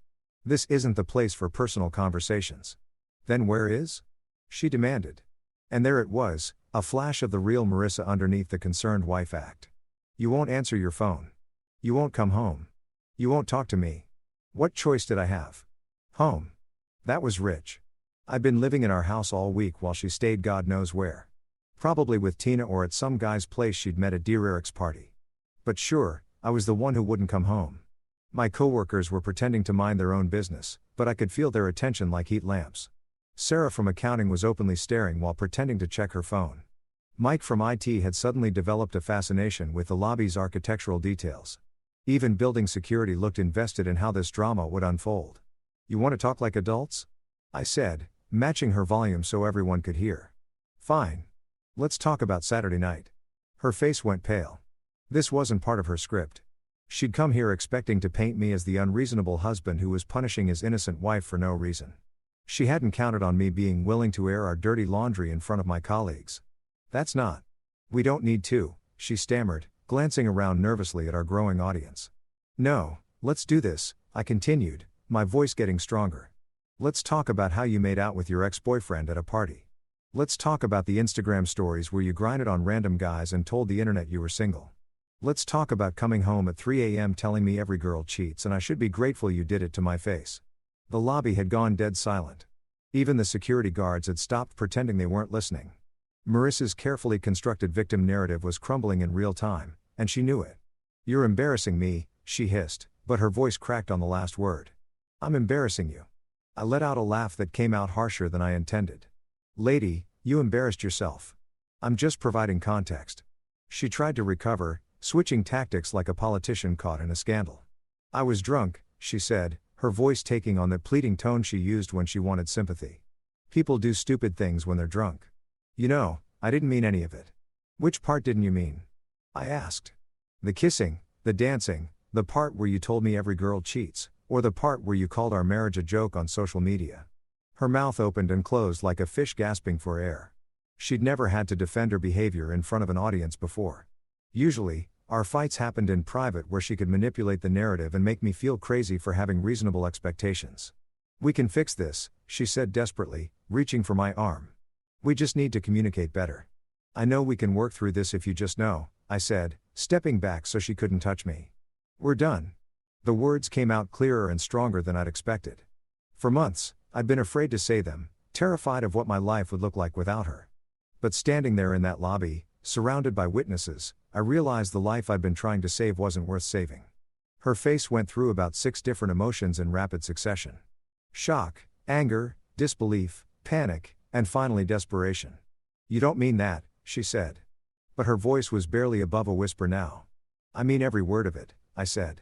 "This isn't the place for personal conversations." "Then where is?" she demanded. And there it was, a flash of the real Marissa underneath the concerned wife act. "You won't answer your phone. You won't come home. You won't talk to me. What choice did I have? Home." That was rich. I'd been living in our house all week while she stayed God knows where. Probably with Tina or at some guy's place she'd met at Dear Eric's party. But sure, I was the one who wouldn't come home. My coworkers were pretending to mind their own business, but I could feel their attention like heat lamps. Sarah from accounting was openly staring while pretending to check her phone. Mike from IT had suddenly developed a fascination with the lobby's architectural details. Even building security looked invested in how this drama would unfold. "You want to talk like adults?" I said, matching her volume so everyone could hear. "Fine. Let's talk about Saturday night." Her face went pale. This wasn't part of her script. She'd come here expecting to paint me as the unreasonable husband who was punishing his innocent wife for no reason. She hadn't counted on me being willing to air our dirty laundry in front of my colleagues. "That's not. We don't need to," she stammered, glancing around nervously at our growing audience. "No, let's do this," I continued, my voice getting stronger. "Let's talk about how you made out with your ex-boyfriend at a party. Let's talk about the Instagram stories where you grinded on random guys and told the internet you were single. Let's talk about coming home at 3 a.m. telling me every girl cheats and I should be grateful you did it to my face." The lobby had gone dead silent. Even the security guards had stopped pretending they weren't listening. Marissa's carefully constructed victim narrative was crumbling in real time, and she knew it. "You're embarrassing me," she hissed, but her voice cracked on the last word. "I'm embarrassing you." I let out a laugh that came out harsher than I intended. "Lady, you embarrassed yourself. I'm just providing context." She tried to recover, switching tactics like a politician caught in a scandal. "I was drunk," she said, her voice taking on the pleading tone she used when she wanted sympathy. "People do stupid things when they're drunk. You know, I didn't mean any of it." "Which part didn't you mean?" I asked. "The kissing, the dancing, the part where you told me every girl cheats, or the part where you called our marriage a joke on social media." Her mouth opened and closed like a fish gasping for air. She'd never had to defend her behavior in front of an audience before. Usually, our fights happened in private where she could manipulate the narrative and make me feel crazy for having reasonable expectations. "We can fix this," she said desperately, reaching for my arm. "We just need to communicate better." "I know we can work through this if you just know," I said, stepping back so she couldn't touch me. We're done. The words came out clearer and stronger than I'd expected. For months, I'd been afraid to say them, terrified of what my life would look like without her. But standing there in that lobby, surrounded by witnesses, I realized the life I'd been trying to save wasn't worth saving. Her face went through about 6 different emotions in rapid succession. Shock, anger, disbelief, panic, and finally desperation. "You don't mean that," she said. But her voice was barely above a whisper now. "I mean every word of it," I said.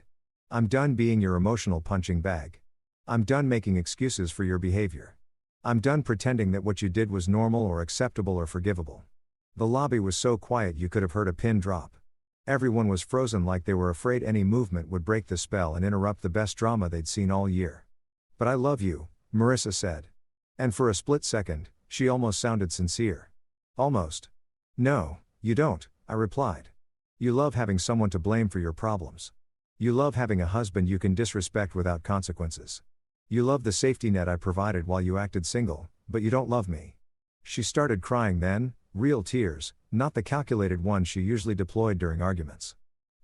"I'm done being your emotional punching bag. I'm done making excuses for your behavior. I'm done pretending that what you did was normal or acceptable or forgivable." The lobby was so quiet you could have heard a pin drop. Everyone was frozen like they were afraid any movement would break the spell and interrupt the best drama they'd seen all year. "But I love you," Marissa said. And for a split second, she almost sounded sincere. "Almost." "No, you don't," I replied. "You love having someone to blame for your problems. You love having a husband you can disrespect without consequences. You love the safety net I provided while you acted single, but you don't love me." She started crying then, real tears, not the calculated ones she usually deployed during arguments.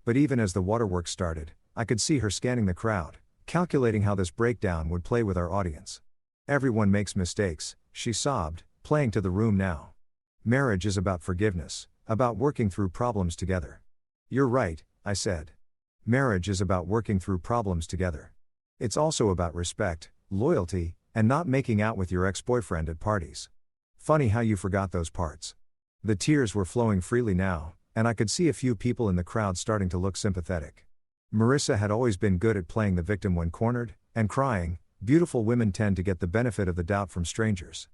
But even as the waterworks started, I could see her scanning the crowd, calculating how this breakdown would play with our audience. "Everyone makes mistakes," she sobbed, playing to the room now. "Marriage is about forgiveness, about working through problems together." "You're right," I said. "Marriage is about working through problems together. It's also about respect, loyalty, and not making out with your ex-boyfriend at parties. Funny how you forgot those parts." The tears were flowing freely now, and I could see a few people in the crowd starting to look sympathetic. Marissa had always been good at playing the victim when cornered, and crying. Beautiful women tend to get the benefit of the doubt from strangers.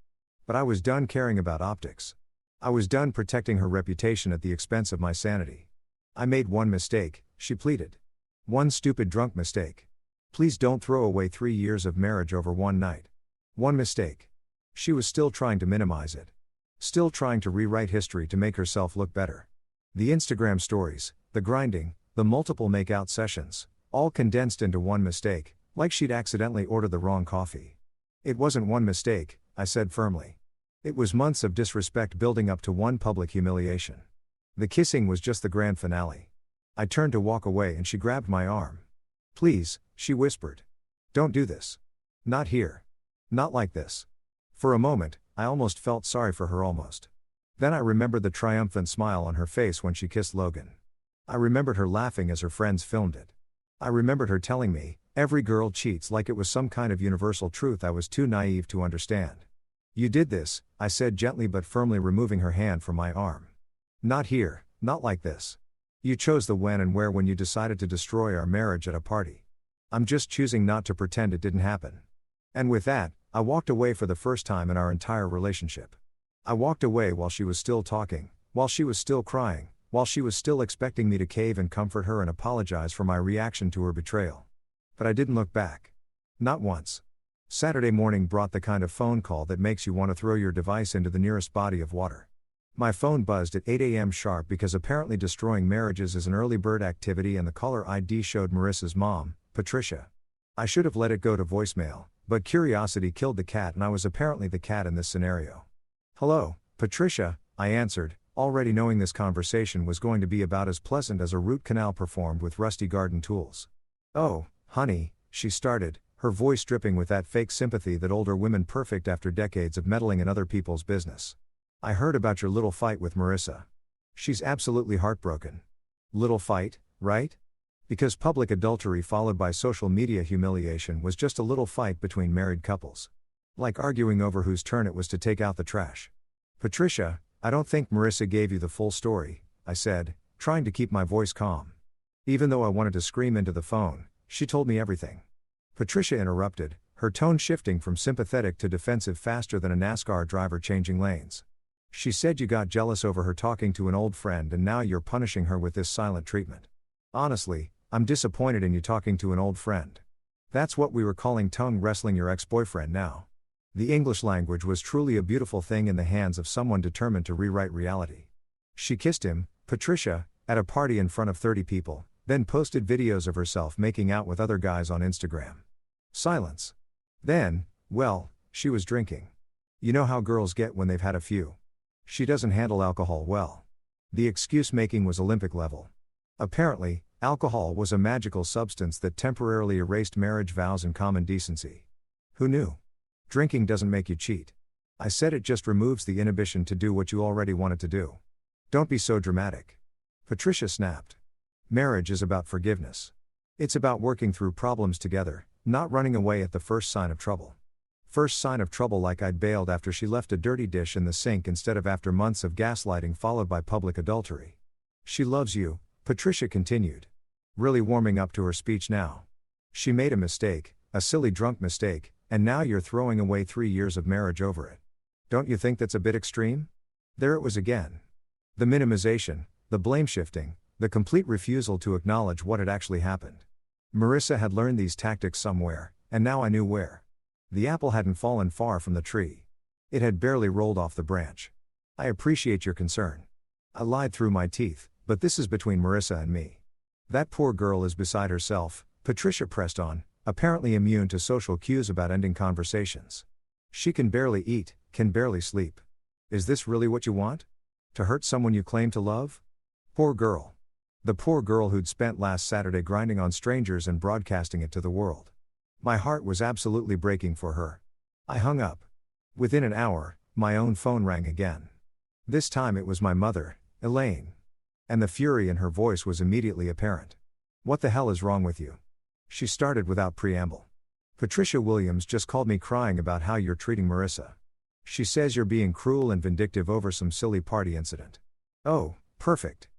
But I was done caring about optics. I was done protecting her reputation at the expense of my sanity. "I made one mistake," she pleaded. "One stupid drunk mistake. Please don't throw away 3 years of marriage over one night. One mistake." She was still trying to minimize it. Still trying to rewrite history to make herself look better. The Instagram stories, the grinding, the multiple make-out sessions, all condensed into one mistake, like she'd accidentally ordered the wrong coffee. "It wasn't one mistake," I said firmly. "It was months of disrespect building up to one public humiliation. The kissing was just the grand finale." I turned to walk away and she grabbed my arm. "Please," she whispered. "Don't do this. Not here. Not like this." For a moment, I almost felt sorry for her almost. Then I remembered the triumphant smile on her face when she kissed Logan. I remembered her laughing as her friends filmed it. I remembered her telling me, "Every girl cheats," like it was some kind of universal truth I was too naive to understand. "You did this," I said gently but firmly, removing her hand from my arm. "Not here, not like this. You chose the when and where when you decided to destroy our marriage at a party. I'm just choosing not to pretend it didn't happen." And with that, I walked away for the first time in our entire relationship. I walked away while she was still talking, while she was still crying, while she was still expecting me to cave and comfort her and apologize for my reaction to her betrayal. But I didn't look back. Not once. Saturday morning brought the kind of phone call that makes you want to throw your device into the nearest body of water. My phone buzzed at 8 a.m. sharp because apparently destroying marriages is an early bird activity, and the caller ID showed Marissa's mom, Patricia. I should have let it go to voicemail, but curiosity killed the cat and I was apparently the cat in this scenario. "Hello, Patricia," I answered, already knowing this conversation was going to be about as pleasant as a root canal performed with rusty garden tools. "Oh, honey," she started, her voice dripping with that fake sympathy that older women perfect after decades of meddling in other people's business. "I heard about your little fight with Marissa. She's absolutely heartbroken." "Little fight, right? Because public adultery followed by social media humiliation was just a little fight between married couples. Like arguing over whose turn it was to take out the trash." "Patricia, I don't think Marissa gave you the full story," I said, trying to keep my voice calm. Even though I wanted to scream into the phone, she told me everything. Patricia interrupted, her tone shifting from sympathetic to defensive faster than a NASCAR driver changing lanes. "She said you got jealous over her talking to an old friend and now you're punishing her with this silent treatment. Honestly, I'm disappointed in you talking to an old friend. That's what we were calling tongue wrestling your ex-boyfriend now." The English language was truly a beautiful thing in the hands of someone determined to rewrite reality. She kissed him, Patricia, at a party in front of 30 people, then posted videos of herself making out with other guys on Instagram. Silence. Then, well, she was drinking. You know how girls get when they've had a few. She doesn't handle alcohol well. The excuse making was Olympic level. Apparently, Alcohol was a magical substance that temporarily erased marriage vows and common decency. Who knew? Drinking doesn't make you cheat. I said it just removes the inhibition to do what you already wanted to do. Don't be so dramatic. Patricia snapped. Marriage is about forgiveness. It's about working through problems together, not running away at the first sign of trouble. First sign of trouble, like I'd bailed after she left a dirty dish in the sink instead of after months of gaslighting followed by public adultery. She loves you, Patricia continued. Really warming up to her speech now. She made a mistake, a silly drunk mistake, and now you're throwing away 3 years of marriage over it. Don't you think that's a bit extreme? There it was again. The minimization, the blame shifting, the complete refusal to acknowledge what had actually happened. Marissa had learned these tactics somewhere, and now I knew where. The apple hadn't fallen far from the tree. It had barely rolled off the branch. I appreciate your concern. I lied through my teeth, but this is between Marissa and me. That poor girl is beside herself, Patricia pressed on, apparently immune to social cues about ending conversations. She can barely eat, can barely sleep. Is this really what you want? To hurt someone you claim to love? Poor girl. The poor girl who'd spent last Saturday grinding on strangers and broadcasting it to the world. My heart was absolutely breaking for her. I hung up. Within an hour, my own phone rang again. This time it was my mother, Elaine. And the fury in her voice was immediately apparent. What the hell is wrong with you? She started without preamble. Patricia Williams just called me crying about how you're treating Marissa. She says you're being cruel and vindictive over some silly party incident. Oh, perfect.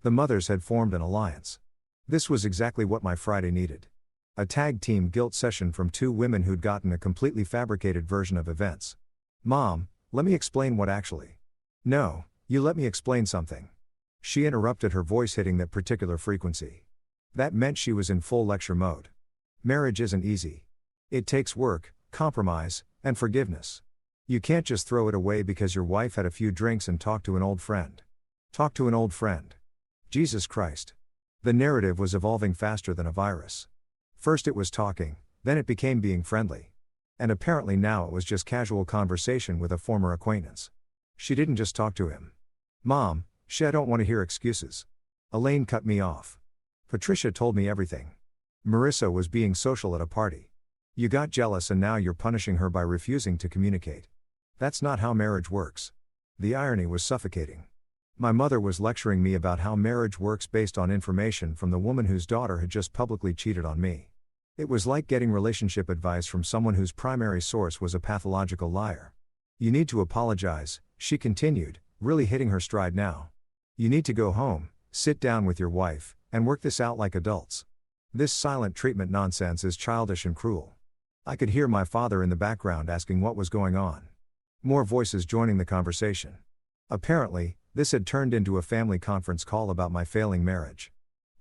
The mothers had formed an alliance. This was exactly what my Friday needed. A tag team guilt session from 2 women who'd gotten a completely fabricated version of events. Mom, let me explain what actually. No, you let me explain something. She interrupted, her voice hitting that particular frequency. That meant she was in full lecture mode. Marriage isn't easy. It takes work, compromise, and forgiveness. You can't just throw it away because your wife had a few drinks and talk to an old friend. Talk to an old friend. Jesus Christ. The narrative was evolving faster than a virus. First it was talking, then it became being friendly. And apparently now it was just casual conversation with a former acquaintance. She didn't just talk to him. Mom, I don't want to hear excuses. Elaine cut me off. Patricia told me everything. Marissa was being social at a party. You got jealous and now you're punishing her by refusing to communicate. That's not how marriage works. The irony was suffocating. My mother was lecturing me about how marriage works based on information from the woman whose daughter had just publicly cheated on me. It was like getting relationship advice from someone whose primary source was a pathological liar. You need to apologize, she continued, really hitting her stride now. You need to go home, sit down with your wife, and work this out like adults. This silent treatment nonsense is childish and cruel. I could hear my father in the background asking what was going on. More voices joining the conversation. Apparently, this had turned into a family conference call about my failing marriage.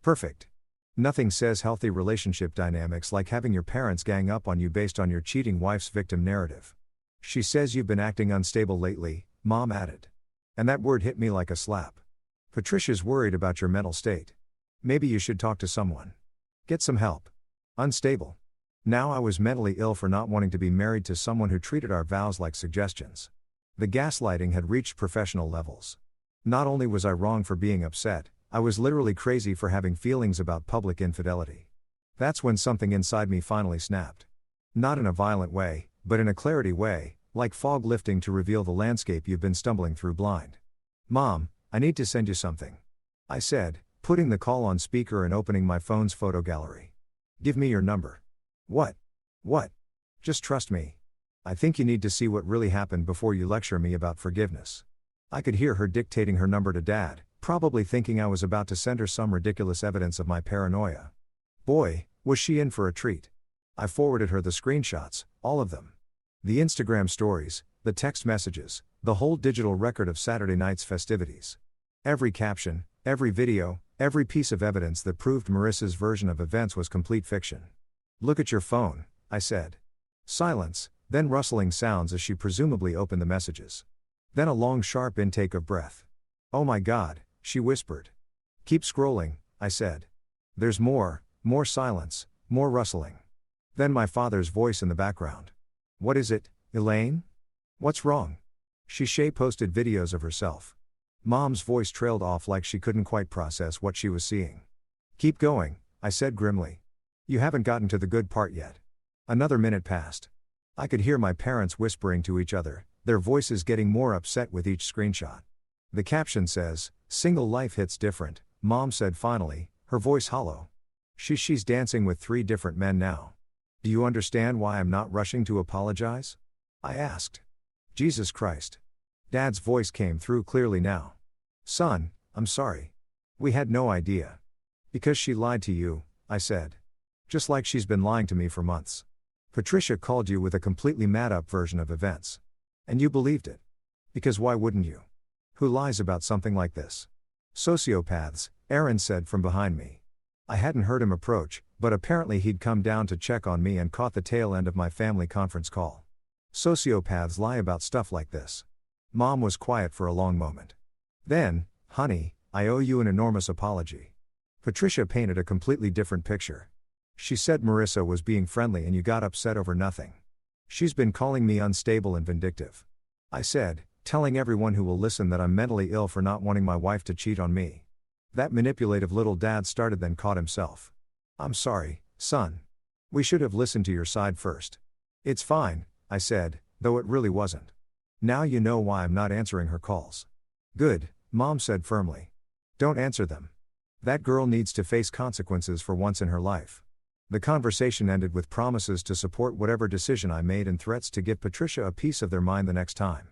Perfect. Nothing says healthy relationship dynamics like having your parents gang up on you based on your cheating wife's victim narrative. She says you've been acting unstable lately, Mom added. And that word hit me like a slap. Patricia's worried about your mental state. Maybe you should talk to someone. Get some help. Unstable. Now I was mentally ill for not wanting to be married to someone who treated our vows like suggestions. The gaslighting had reached professional levels. Not only was I wrong for being upset, I was literally crazy for having feelings about public infidelity. That's when something inside me finally snapped. Not in a violent way, but in a clarity way, like fog lifting to reveal the landscape you've been stumbling through blind. Mom, I need to send you something. I said, putting the call on speaker and opening my phone's photo gallery. Give me your number. What? What? Just trust me. I think you need to see what really happened before you lecture me about forgiveness. I could hear her dictating her number to Dad, probably thinking I was about to send her some ridiculous evidence of my paranoia. Boy, was she in for a treat. I forwarded her the screenshots, all of them. The Instagram stories, the text messages, the whole digital record of Saturday night's festivities. Every caption, every video, every piece of evidence that proved Marissa's version of events was complete fiction. Look at your phone, I said. Silence, then rustling sounds as she presumably opened the messages. Then a long sharp intake of breath. Oh my God, she whispered. Keep scrolling, I said. There's more silence, more rustling. Then my father's voice in the background. What is it, Elaine? What's wrong? She posted videos of herself. Mom's voice trailed off like she couldn't quite process what she was seeing. Keep going, I said grimly. You haven't gotten to the good part yet. Another minute passed. I could hear my parents whispering to each other, their voices getting more upset with each screenshot. The caption says, "Single life hits different," Mom said finally, her voice hollow. She's dancing with 3 different men now. Do you understand why I'm not rushing to apologize? I asked. Jesus Christ. Dad's voice came through clearly now. Son, I'm sorry. We had no idea. Because she lied to you, I said. Just like she's been lying to me for months. Patricia called you with a completely mad-up version of events. And you believed it. Because why wouldn't you? Who lies about something like this? Sociopaths, Aaron said from behind me. I hadn't heard him approach, but apparently he'd come down to check on me and caught the tail end of my family conference call. Sociopaths lie about stuff like this. Mom was quiet for a long moment. Then, honey, I owe you an enormous apology. Patricia painted a completely different picture. She said Marissa was being friendly and you got upset over nothing. She's been calling me unstable and vindictive. I said, telling everyone who will listen that I'm mentally ill for not wanting my wife to cheat on me. That manipulative little dad started then caught himself. I'm sorry, son. We should have listened to your side first. It's fine, I said, though it really wasn't. Now you know why I'm not answering her calls. Good, Mom said firmly. Don't answer them. That girl needs to face consequences for once in her life. The conversation ended with promises to support whatever decision I made and threats to give Patricia a piece of their mind the next time.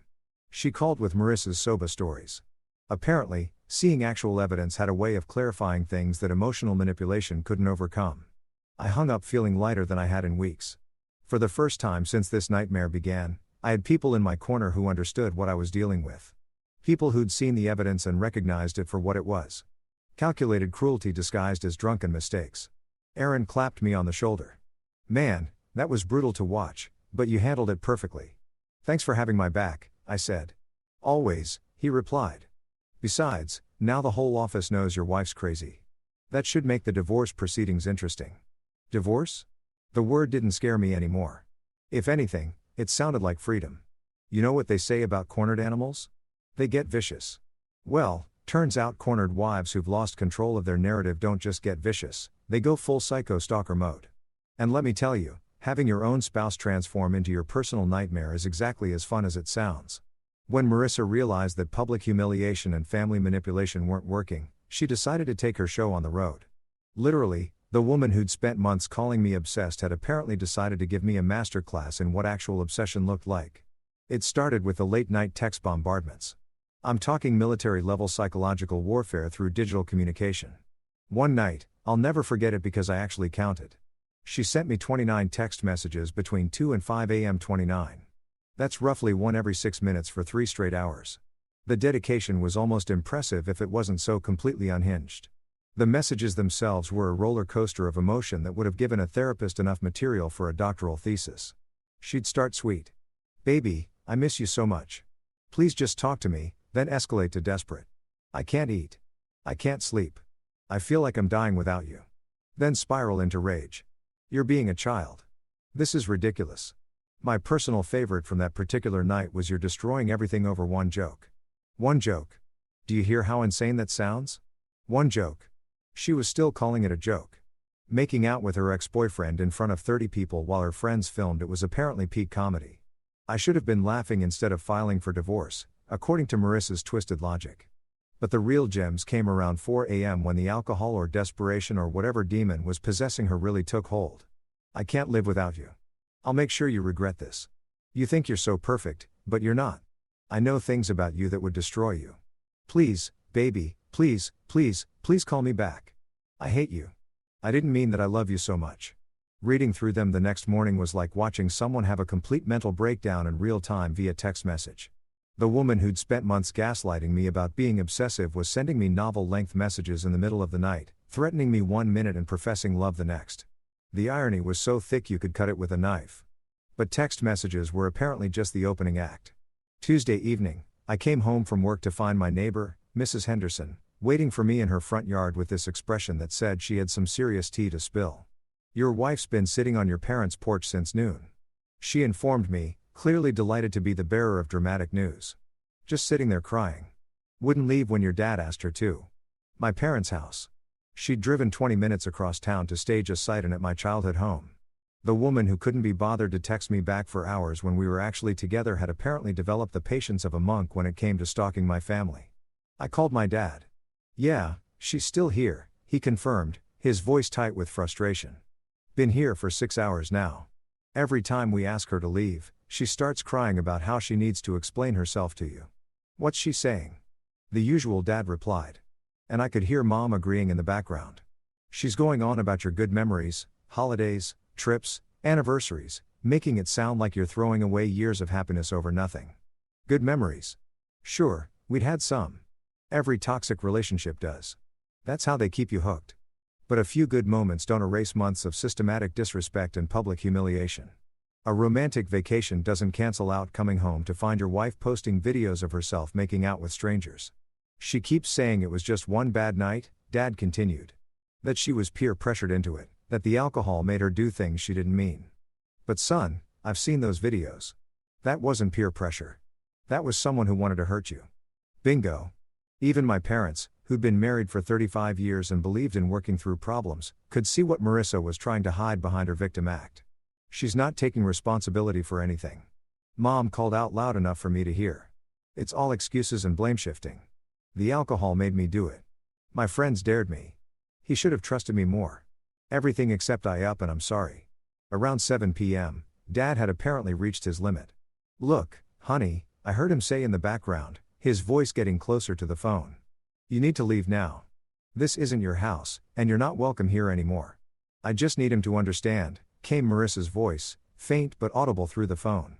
She called with Marissa's soba stories. Apparently, seeing actual evidence had a way of clarifying things that emotional manipulation couldn't overcome. I hung up feeling lighter than I had in weeks. For the first time since this nightmare began, I had people in my corner who understood what I was dealing with. People who'd seen the evidence and recognized it for what it was. Calculated cruelty disguised as drunken mistakes. Aaron clapped me on the shoulder. Man, that was brutal to watch, but you handled it perfectly. Thanks for having my back, I said. Always, he replied. Besides, now the whole office knows your wife's crazy. That should make the divorce proceedings interesting. Divorce? The word didn't scare me anymore. If anything, it sounded like freedom. You know what they say about cornered animals? They get vicious. Well, turns out cornered wives who've lost control of their narrative don't just get vicious, they go full psycho stalker mode. And let me tell you, having your own spouse transform into your personal nightmare is exactly as fun as it sounds. When Marissa realized that public humiliation and family manipulation weren't working, she decided to take her show on the road. Literally, the woman who'd spent months calling me obsessed had apparently decided to give me a masterclass in what actual obsession looked like. It started with the late-night text bombardments. I'm talking military-level psychological warfare through digital communication. One night, I'll never forget it because I actually counted. She sent me 29 text messages between 2 and 5 a.m. 29. That's roughly one every 6 minutes for 3 straight hours. The dedication was almost impressive if it wasn't so completely unhinged. The messages themselves were a roller coaster of emotion that would have given a therapist enough material for a doctoral thesis. She'd start sweet. Baby, I miss you so much. Please just talk to me, then escalate to desperate. I can't eat. I can't sleep. I feel like I'm dying without you. Then spiral into rage. You're being a child. This is ridiculous. My personal favorite from that particular night was you're destroying everything over one joke. One joke. Do you hear how insane that sounds? One joke. She was still calling it a joke. Making out with her ex-boyfriend in front of 30 people while her friends filmed it was apparently peak comedy. I should have been laughing instead of filing for divorce, according to Marissa's twisted logic. But the real gems came around 4 a.m. when the alcohol or desperation or whatever demon was possessing her really took hold. I can't live without you. I'll make sure you regret this. You think you're so perfect, but you're not. I know things about you that would destroy you. Please, baby, please, please, please call me back. I hate you. I didn't mean that I love you so much. Reading through them the next morning was like watching someone have a complete mental breakdown in real time via text message. The woman who'd spent months gaslighting me about being obsessive was sending me novel-length messages in the middle of the night, threatening me 1 minute and professing love the next. The irony was so thick you could cut it with a knife. But text messages were apparently just the opening act. Tuesday evening, I came home from work to find my neighbor, Mrs. Henderson, waiting for me in her front yard with this expression that said she had some serious tea to spill. Your wife's been sitting on your parents' porch since noon. She informed me, clearly delighted to be the bearer of dramatic news. Just sitting there crying. Wouldn't leave when your dad asked her to. My parents' house. She'd driven 20 minutes across town to stage a sight-in at my childhood home. The woman who couldn't be bothered to text me back for hours when we were actually together had apparently developed the patience of a monk when it came to stalking my family. I called my dad. "Yeah, she's still here," he confirmed, his voice tight with frustration. "Been here for 6 hours now. Every time we ask her to leave, she starts crying about how she needs to explain herself to you." "What's she saying?" "The usual," Dad replied. And I could hear Mom agreeing in the background. "She's going on about your good memories, holidays, trips, anniversaries, making it sound like you're throwing away years of happiness over nothing." "Good memories? Sure, we'd had some. Every toxic relationship does. That's how they keep you hooked. But a few good moments don't erase months of systematic disrespect and public humiliation. A romantic vacation doesn't cancel out coming home to find your wife posting videos of herself making out with strangers. She keeps saying it was just one bad night," Dad continued. "That she was peer pressured into it, that the alcohol made her do things she didn't mean. But son, I've seen those videos. That wasn't peer pressure. That was someone who wanted to hurt you." Bingo. Even my parents, who'd been married for 35 years and believed in working through problems, could see what Marissa was trying to hide behind her victim act. "She's not taking responsibility for anything." Mom called out loud enough for me to hear. "It's all excuses and blame shifting. The alcohol made me do it. My friends dared me. He should have trusted me more. Everything except I up and I'm sorry." Around 7 p.m., Dad had apparently reached his limit. "Look, honey," I heard him say in the background, his voice getting closer to the phone. "You need to leave now. This isn't your house, and you're not welcome here anymore." "I just need him to understand," came Marissa's voice, faint but audible through the phone.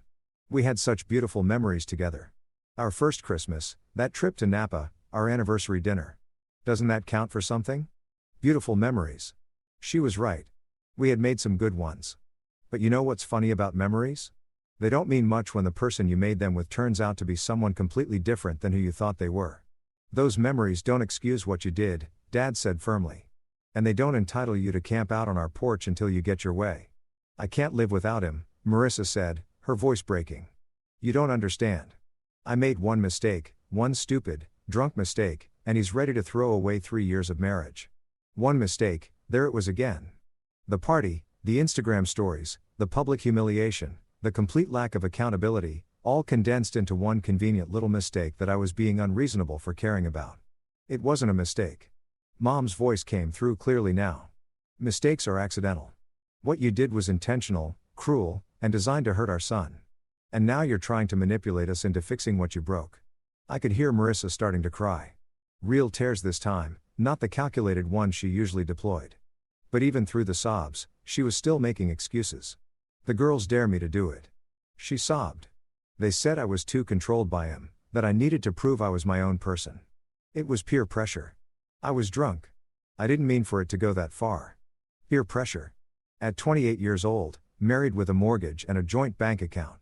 "We had such beautiful memories together. Our first Christmas, that trip to Napa, our anniversary dinner. Doesn't that count for something? Beautiful memories." She was right. We had made some good ones. But you know what's funny about memories? They don't mean much when the person you made them with turns out to be someone completely different than who you thought they were. "Those memories don't excuse what you did," Dad said firmly. "And they don't entitle you to camp out on our porch until you get your way." "I can't live without him," Marissa said, her voice breaking. "You don't understand. I made one mistake, one stupid, drunk mistake, and he's ready to throw away 3 years of marriage. One mistake, there it was again. The party, the Instagram stories, the public humiliation, the complete lack of accountability, all condensed into one convenient little mistake that I was being unreasonable for caring about. It wasn't a mistake." Mom's voice came through clearly now. "Mistakes are accidental. What you did was intentional, cruel, and designed to hurt our son. And now you're trying to manipulate us into fixing what you broke." I could hear Marissa starting to cry. Real tears this time, not the calculated ones she usually deployed. But even through the sobs, she was still making excuses. "The girls dare me to do it," she sobbed. "They said I was too controlled by him, that I needed to prove I was my own person. It was peer pressure. I was drunk. I didn't mean for it to go that far. Peer pressure. At 28 years old, married with a mortgage and a joint bank account.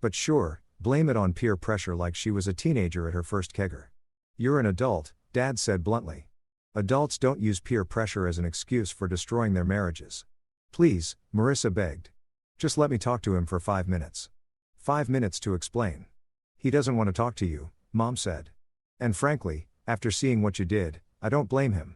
But sure, blame it on peer pressure like she was a teenager at her first kegger." "You're an adult," Dad said bluntly. "Adults don't use peer pressure as an excuse for destroying their marriages." "Please," Marissa begged. "Just let me talk to him for 5 minutes. 5 minutes to explain." "He doesn't want to talk to you," Mom said. "And frankly, after seeing what you did, I don't blame him."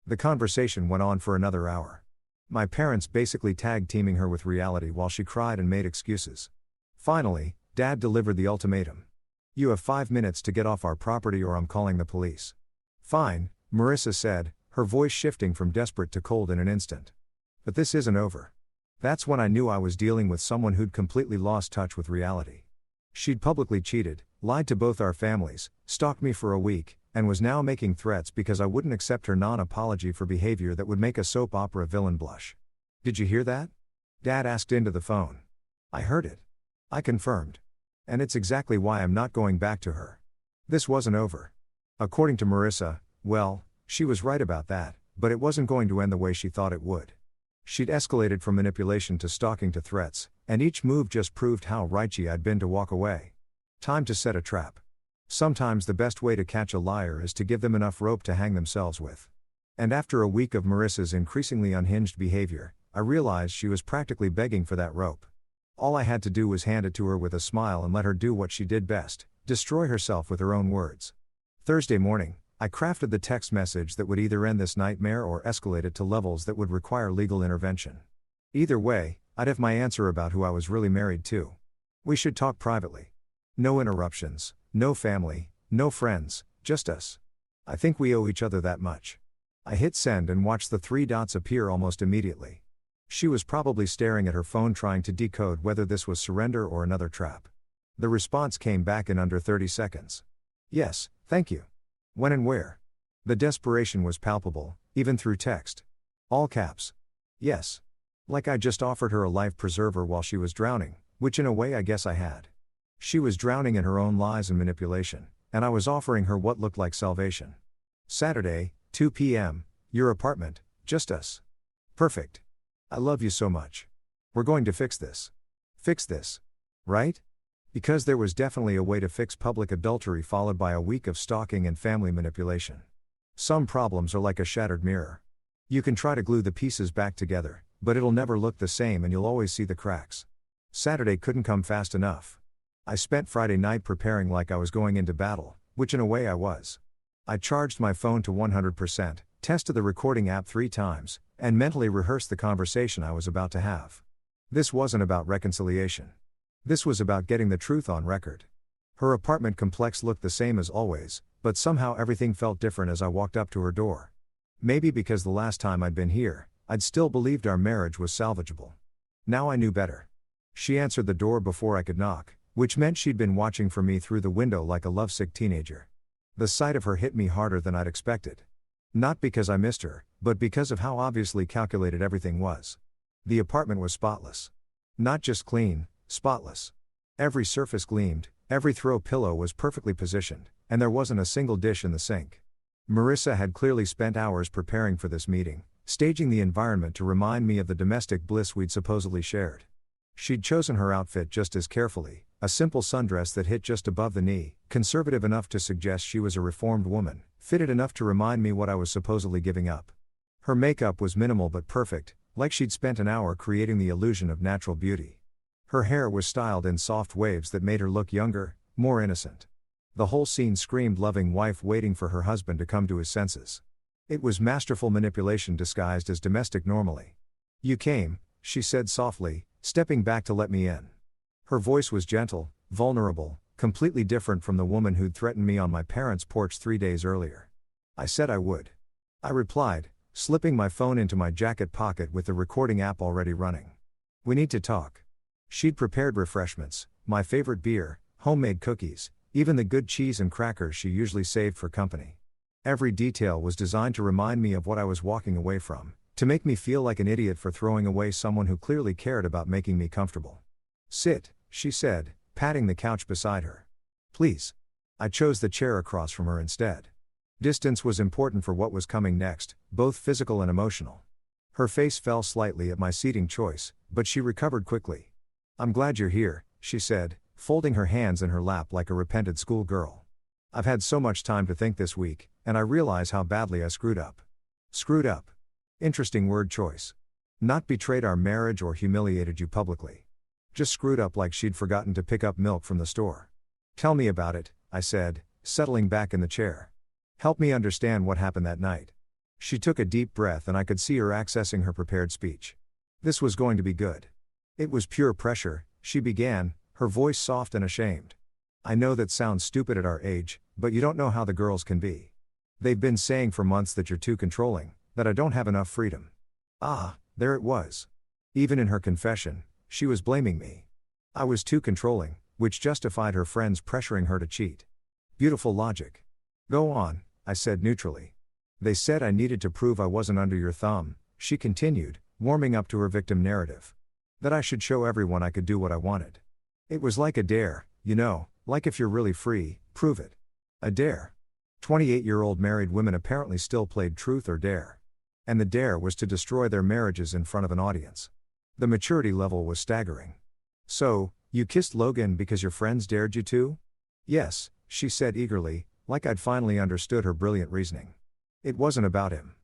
The conversation went on for another hour. My parents basically tag-teaming her with reality while she cried and made excuses. Finally, Dad delivered the ultimatum. "You have 5 minutes to get off our property or I'm calling the police." "Fine," Marissa said, her voice shifting from desperate to cold in an instant. "But this isn't over." That's when I knew I was dealing with someone who'd completely lost touch with reality. She'd publicly cheated, lied to both our families, stalked me for a week, and was now making threats because I wouldn't accept her non-apology for behavior that would make a soap opera villain blush. "Did you hear that?" Dad asked into the phone. "I heard it," I confirmed. "And it's exactly why I'm not going back to her. This wasn't over." According to Marissa, well, she was right about that, but it wasn't going to end the way she thought it would. She'd escalated from manipulation to stalking to threats, and each move just proved how righteous I'd been to walk away. Time to set a trap. Sometimes the best way to catch a liar is to give them enough rope to hang themselves with. And after a week of Marissa's increasingly unhinged behavior, I realized she was practically begging for that rope. All I had to do was hand it to her with a smile and let her do what she did best, destroy herself with her own words. Thursday morning, I crafted the text message that would either end this nightmare or escalate it to levels that would require legal intervention. Either way, I'd have my answer about who I was really married to. We should talk privately. No interruptions, no family, no friends, just us. I think we owe each other that much. I hit send and watched the 3 dots appear almost immediately. She was probably staring at her phone trying to decode whether this was surrender or another trap. The response came back in under 30 seconds. Yes, thank you. When and where? The desperation was palpable, even through text. All caps. Yes. Like I just offered her a life preserver while she was drowning, which in a way I guess I had. She was drowning in her own lies and manipulation, and I was offering her what looked like salvation. Saturday, 2 p.m., your apartment, just us. Perfect. I love you so much. We're going to fix this. Fix this. Right? Because there was definitely a way to fix public adultery followed by a week of stalking and family manipulation. Some problems are like a shattered mirror. You can try to glue the pieces back together, but it'll never look the same and you'll always see the cracks. Saturday couldn't come fast enough. I spent Friday night preparing like I was going into battle, which in a way I was. I charged my phone to 100%, tested the recording app 3 times, and mentally rehearsed the conversation I was about to have. This wasn't about reconciliation. This was about getting the truth on record. Her apartment complex looked the same as always, but somehow everything felt different as I walked up to her door. Maybe because the last time I'd been here, I'd still believed our marriage was salvageable. Now I knew better. She answered the door before I could knock, which meant she'd been watching for me through the window like a lovesick teenager. The sight of her hit me harder than I'd expected. Not because I missed her, but because of how obviously calculated everything was. The apartment was spotless. Not just clean, spotless. Every surface gleamed, every throw pillow was perfectly positioned, and there wasn't a single dish in the sink. Marissa had clearly spent hours preparing for this meeting, staging the environment to remind me of the domestic bliss we'd supposedly shared. She'd chosen her outfit just as carefully, a simple sundress that hit just above the knee, conservative enough to suggest she was a reformed woman, fitted enough to remind me what I was supposedly giving up. Her makeup was minimal but perfect, like she'd spent an hour creating the illusion of natural beauty. Her hair was styled in soft waves that made her look younger, more innocent. The whole scene screamed loving wife waiting for her husband to come to his senses. It was masterful manipulation disguised as domestic normalcy. You came, she said softly, stepping back to let me in. Her voice was gentle, vulnerable, completely different from the woman who'd threatened me on my parents' porch 3 days earlier. I said I would. I replied, slipping my phone into my jacket pocket with the recording app already running. We need to talk. She'd prepared refreshments, my favorite beer, homemade cookies, even the good cheese and crackers she usually saved for company. Every detail was designed to remind me of what I was walking away from, to make me feel like an idiot for throwing away someone who clearly cared about making me comfortable. Sit, she said, patting the couch beside her. Please. I chose the chair across from her instead. Distance was important for what was coming next, both physical and emotional. Her face fell slightly at my seating choice, but she recovered quickly. I'm glad you're here, she said, folding her hands in her lap like a repentant schoolgirl. I've had so much time to think this week, and I realize how badly I screwed up. Screwed up. Interesting word choice. Not betrayed our marriage or humiliated you publicly. Just screwed up like she'd forgotten to pick up milk from the store. Tell me about it, I said, settling back in the chair. Help me understand what happened that night. She took a deep breath and I could see her accessing her prepared speech. This was going to be good. It was pure pressure, she began, her voice soft and ashamed. I know that sounds stupid at our age, but you don't know how the girls can be. They've been saying for months that you're too controlling, that I don't have enough freedom. Ah, there it was. Even in her confession, she was blaming me. I was too controlling, which justified her friends pressuring her to cheat. Beautiful logic. Go on, I said neutrally. They said I needed to prove I wasn't under your thumb, she continued, warming up to her victim narrative. That I should show everyone I could do what I wanted. It was like a dare, you know, like if you're really free, prove it. A dare. 28-year-old married women apparently still played truth or dare. And the dare was to destroy their marriages in front of an audience. The maturity level was staggering. So, you kissed Logan because your friends dared you to? Yes, she said eagerly, like I'd finally understood her brilliant reasoning. It wasn't about him.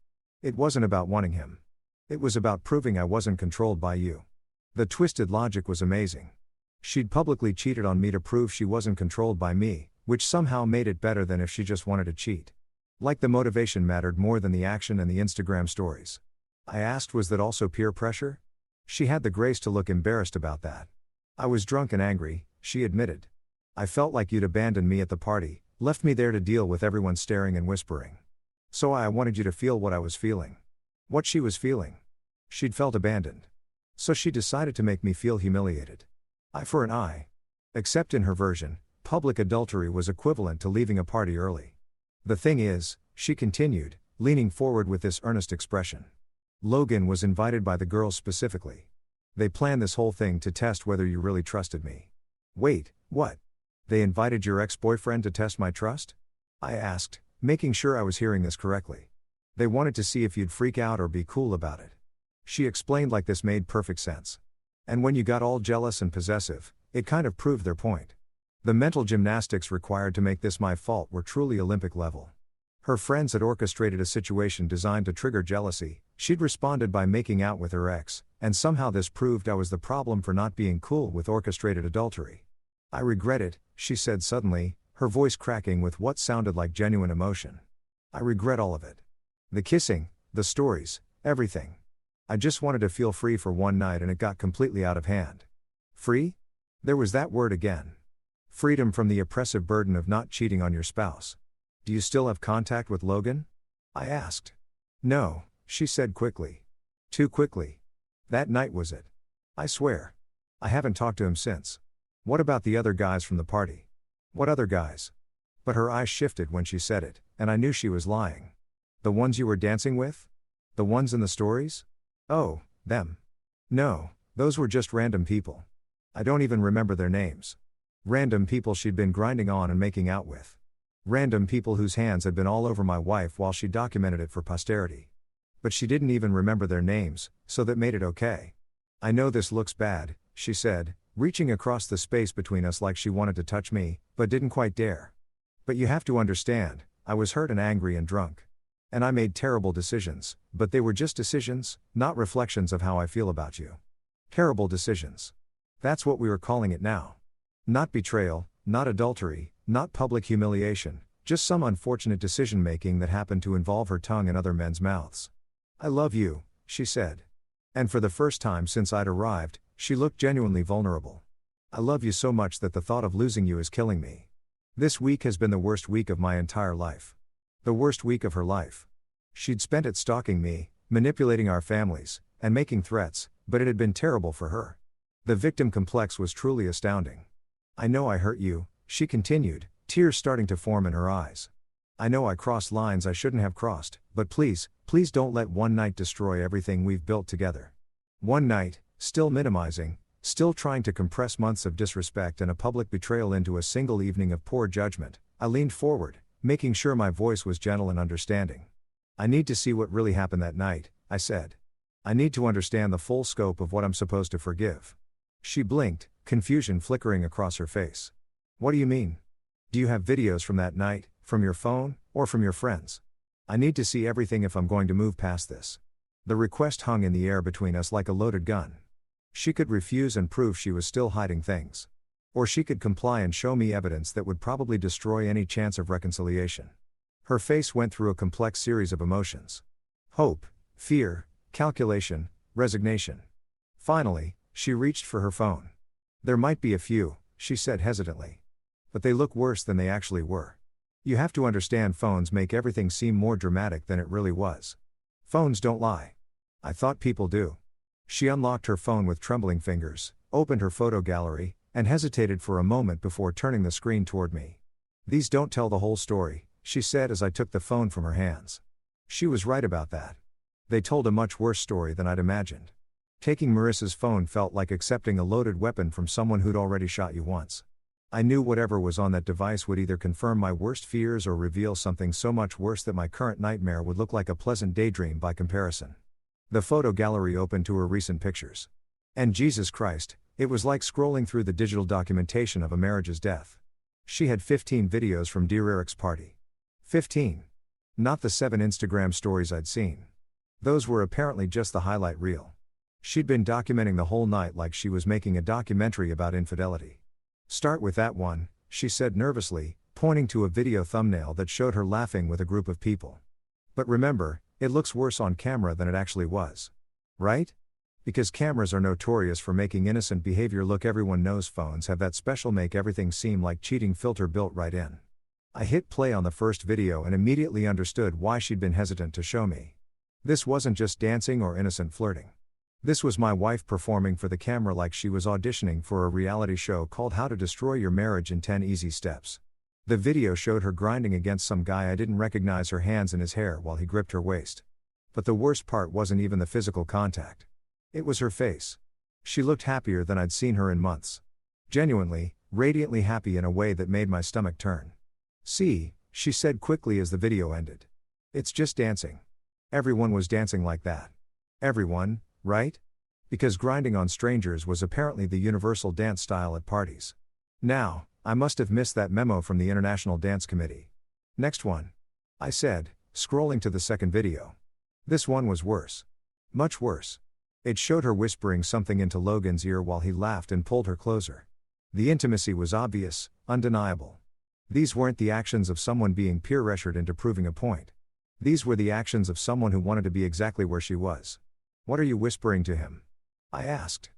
It wasn't about wanting him. It was about proving I wasn't controlled by you. The twisted logic was amazing. She'd publicly cheated on me to prove she wasn't controlled by me, which somehow made it better than if she just wanted to cheat. Like the motivation mattered more than the action and the Instagram stories. I asked, was that also peer pressure? She had the grace to look embarrassed about that. I was drunk and angry, she admitted. I felt like you'd abandoned me at the party, left me there to deal with everyone staring and whispering. So I wanted you to feel what I was feeling. What she was feeling. She'd felt abandoned. So she decided to make me feel humiliated. Eye for an eye. Except in her version, public adultery was equivalent to leaving a party early. The thing is, she continued, leaning forward with this earnest expression. Logan was invited by the girls specifically. They planned this whole thing to test whether you really trusted me. Wait, what? They invited your ex-boyfriend to test my trust? I asked, making sure I was hearing this correctly. They wanted to see if you'd freak out or be cool about it. She explained like this made perfect sense. And when you got all jealous and possessive, it kind of proved their point. The mental gymnastics required to make this my fault were truly Olympic level. Her friends had orchestrated a situation designed to trigger jealousy. She'd responded by making out with her ex, and somehow this proved I was the problem for not being cool with orchestrated adultery. I regret it, she said suddenly, her voice cracking with what sounded like genuine emotion. I regret all of it. The kissing, the stories, everything. I just wanted to feel free for one night and it got completely out of hand. Free? There was that word again. Freedom from the oppressive burden of not cheating on your spouse. Do you still have contact with Logan? I asked. No, she said quickly. Too quickly. That night was it. I swear. I haven't talked to him since. What about the other guys from the party? What other guys? But her eyes shifted when she said it, and I knew she was lying. The ones you were dancing with? The ones in the stories? Oh, them. No, those were just random people. I don't even remember their names. Random people she'd been grinding on and making out with. Random people whose hands had been all over my wife while she documented it for posterity. But she didn't even remember their names, so that made it okay. I know this looks bad, she said, reaching across the space between us like she wanted to touch me, but didn't quite dare. But you have to understand, I was hurt and angry and drunk. And I made terrible decisions, but they were just decisions, not reflections of how I feel about you. Terrible decisions. That's what we were calling it now. Not betrayal, not adultery, not public humiliation, just some unfortunate decision-making that happened to involve her tongue in other men's mouths. I love you, she said. And for the first time since I'd arrived, she looked genuinely vulnerable. I love you so much that the thought of losing you is killing me. This week has been the worst week of my entire life. The worst week of her life. She'd spent it stalking me, manipulating our families, and making threats, but it had been terrible for her. The victim complex was truly astounding. I know I hurt you, she continued, tears starting to form in her eyes. I know I crossed lines I shouldn't have crossed, but please, please don't let one night destroy everything we've built together. One night, still minimizing, still trying to compress months of disrespect and a public betrayal into a single evening of poor judgment. I leaned forward, making sure my voice was gentle and understanding. I need to see what really happened that night, I said. I need to understand the full scope of what I'm supposed to forgive. She blinked, confusion flickering across her face. What do you mean? Do you have videos from that night, from your phone, or from your friends? I need to see everything if I'm going to move past this. The request hung in the air between us like a loaded gun. She could refuse and prove she was still hiding things. Or she could comply and show me evidence that would probably destroy any chance of reconciliation. Her face went through a complex series of emotions. Hope, fear, calculation, resignation. Finally, she reached for her phone. There might be a few, she said hesitantly. But they look worse than they actually were. You have to understand, phones make everything seem more dramatic than it really was. Phones don't lie. I thought people do. She unlocked her phone with trembling fingers, opened her photo gallery, and hesitated for a moment before turning the screen toward me. These don't tell the whole story, she said as I took the phone from her hands. She was right about that. They told a much worse story than I'd imagined. Taking Marissa's phone felt like accepting a loaded weapon from someone who'd already shot you once. I knew whatever was on that device would either confirm my worst fears or reveal something so much worse that my current nightmare would look like a pleasant daydream by comparison. The photo gallery opened to her recent pictures. And Jesus Christ, it was like scrolling through the digital documentation of a marriage's death. She had 15 videos from Dear Eric's party. 15. Not the 7 Instagram stories I'd seen. Those were apparently just the highlight reel. She'd been documenting the whole night like she was making a documentary about infidelity. Start with that one, she said nervously, pointing to a video thumbnail that showed her laughing with a group of people. But remember, it looks worse on camera than it actually was. Right? Because cameras are notorious for making innocent behavior look. Everyone knows phones have that special make everything seem like cheating filter built right in. I hit play on the first video and immediately understood why she'd been hesitant to show me. This wasn't just dancing or innocent flirting. This was my wife performing for the camera like she was auditioning for a reality show called How to Destroy Your Marriage in 10 Easy Steps. The video showed her grinding against some guy I didn't recognize, her hands in his hair while he gripped her waist. But the worst part wasn't even the physical contact. It was her face. She looked happier than I'd seen her in months. Genuinely, radiantly happy in a way that made my stomach turn. "See," she said quickly as the video ended. "It's just dancing." Everyone was dancing like that. Everyone, right? Because grinding on strangers was apparently the universal dance style at parties. Now, I must have missed that memo from the International Dance Committee. "Next one," I said, scrolling to the second video. This one was worse. Much worse. It showed her whispering something into Logan's ear while he laughed and pulled her closer. The intimacy was obvious, undeniable. These weren't the actions of someone being peer-pressured into proving a point. These were the actions of someone who wanted to be exactly where she was. "What are you whispering to him?" I asked.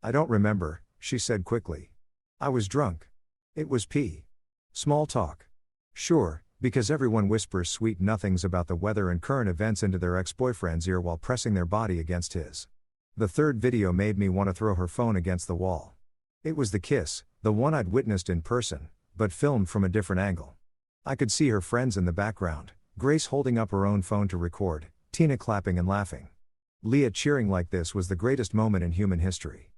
"I don't remember," she said quickly. "I was drunk. It was small talk." Sure, because everyone whispers sweet nothings about the weather and current events into their ex-boyfriend's ear while pressing their body against his. The third video made me want to throw her phone against the wall. It was the kiss, the one I'd witnessed in person, but filmed from a different angle. I could see her friends in the background, Grace holding up her own phone to record, Tina clapping and laughing. Leah cheering like this was the greatest moment in human history.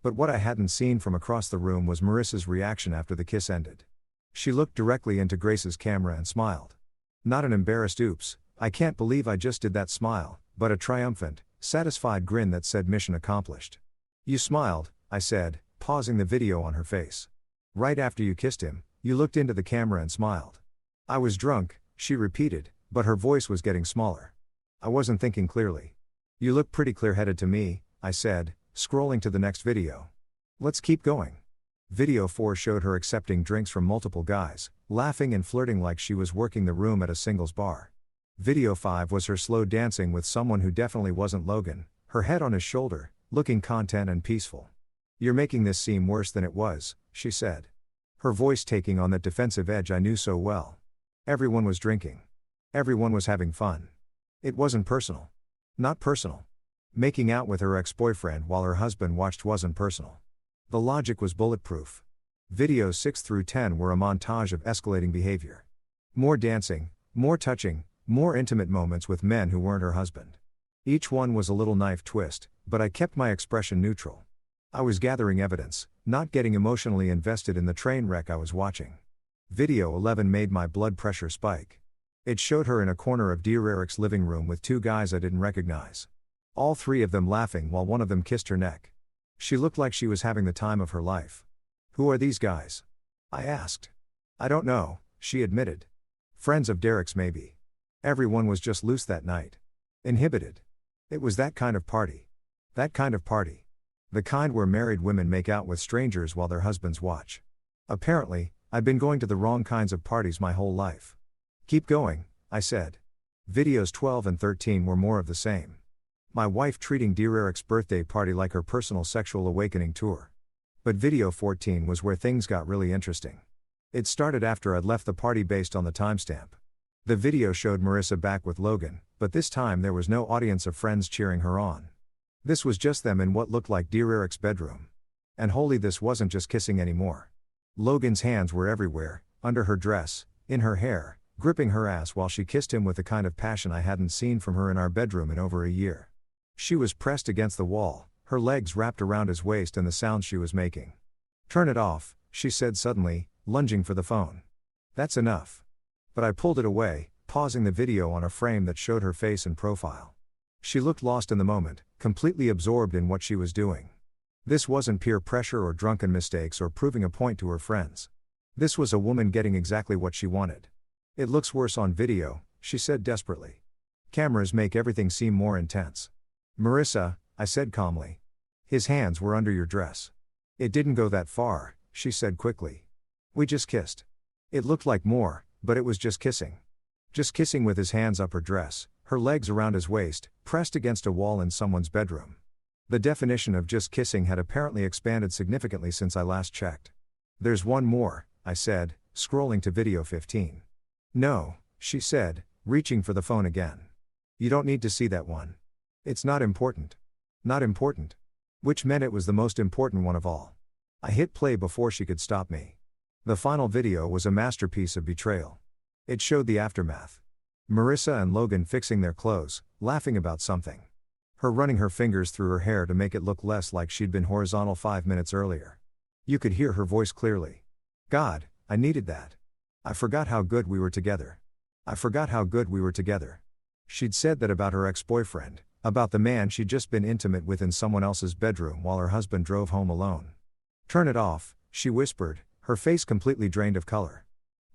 But what I hadn't seen from across the room was Marissa's reaction after the kiss ended. She looked directly into Grace's camera and smiled. Not an embarrassed "oops, I can't believe I just did that" smile, but a triumphant, satisfied grin that said mission accomplished. "You smiled," I said, pausing the video on her face. "Right after you kissed him, you looked into the camera and smiled." "I was drunk," she repeated, but her voice was getting smaller. "I wasn't thinking clearly." "You look pretty clear-headed to me," I said, scrolling to the next video. "Let's keep going." Video 4 showed her accepting drinks from multiple guys, laughing and flirting like she was working the room at a singles bar. Video 5 was her slow dancing with someone who definitely wasn't Logan, her head on his shoulder, looking content and peaceful. "You're making this seem worse than it was," she said. Her voice taking on that defensive edge I knew so well. Everyone was drinking. Everyone was having fun. It wasn't personal. Not personal. Making out with her ex-boyfriend while her husband watched wasn't personal. The logic was bulletproof. Videos 6 through 10 were a montage of escalating behavior. More dancing, more touching, more intimate moments with men who weren't her husband. Each one was a little knife twist, but I kept my expression neutral. I was gathering evidence, not getting emotionally invested in the train wreck I was watching. Video 11 made my blood pressure spike. It showed her in a corner of Dear Eric's living room with two guys I didn't recognize. All three of them laughing while one of them kissed her neck. She looked like she was having the time of her life. "Who are these guys?" I asked. "I don't know," she admitted. "Friends of Derek's maybe." Everyone was just loose that night. Inhibited. It was that kind of party. That kind of party. The kind where married women make out with strangers while their husbands watch. Apparently, I'd been going to the wrong kinds of parties my whole life. "Keep going," I said. Videos 12 and 13 were more of the same. My wife treating Dear Eric's birthday party like her personal sexual awakening tour. But video 14 was where things got really interesting. It started after I'd left the party based on the timestamp. The video showed Marissa back with Logan, but this time there was no audience of friends cheering her on. This was just them in what looked like Dear Eric's bedroom. And holy, this wasn't just kissing anymore. Logan's hands were everywhere, under her dress, in her hair, gripping her ass while she kissed him with the kind of passion I hadn't seen from her in our bedroom in over a year. She was pressed against the wall, her legs wrapped around his waist, and the sounds she was making. "Turn it off," she said suddenly, lunging for the phone. "That's enough." But I pulled it away, pausing the video on a frame that showed her face and profile. She looked lost in the moment, completely absorbed in what she was doing. This wasn't peer pressure or drunken mistakes or proving a point to her friends. This was a woman getting exactly what she wanted. "It looks worse on video," she said desperately. "Cameras make everything seem more intense." "Marissa," I said calmly. "His hands were under your dress." "It didn't go that far," she said quickly. "We just kissed." It looked like more, but it was just kissing. Just kissing with his hands up her dress, her legs around his waist, pressed against a wall in someone's bedroom. The definition of just kissing had apparently expanded significantly since I last checked. There's one more, I said, scrolling to video 15. No, she said, reaching for the phone again. You don't need to see that one. It's not important. Not important. Which meant it was the most important one of all. I hit play before she could stop me. The final video was a masterpiece of betrayal. It showed the aftermath. Marissa and Logan fixing their clothes, laughing about something. Her running her fingers through her hair to make it look less like she'd been horizontal 5 minutes earlier. You could hear her voice clearly. God, I needed that. I forgot how good we were together. I forgot how good we were together. She'd said that about her ex-boyfriend, about the man she'd just been intimate with in someone else's bedroom while her husband drove home alone. Turn it off, she whispered, her face completely drained of color.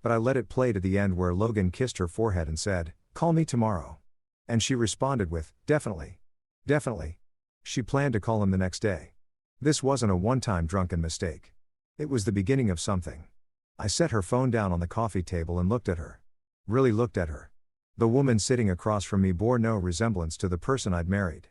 But I let it play to the end where Logan kissed her forehead and said, "Call me tomorrow." And she responded with, "Definitely. Definitely." She planned to call him the next day. This wasn't a one-time drunken mistake. It was the beginning of something. I set her phone down on the coffee table and looked at her. Really looked at her. The woman sitting across from me bore no resemblance to the person I'd married.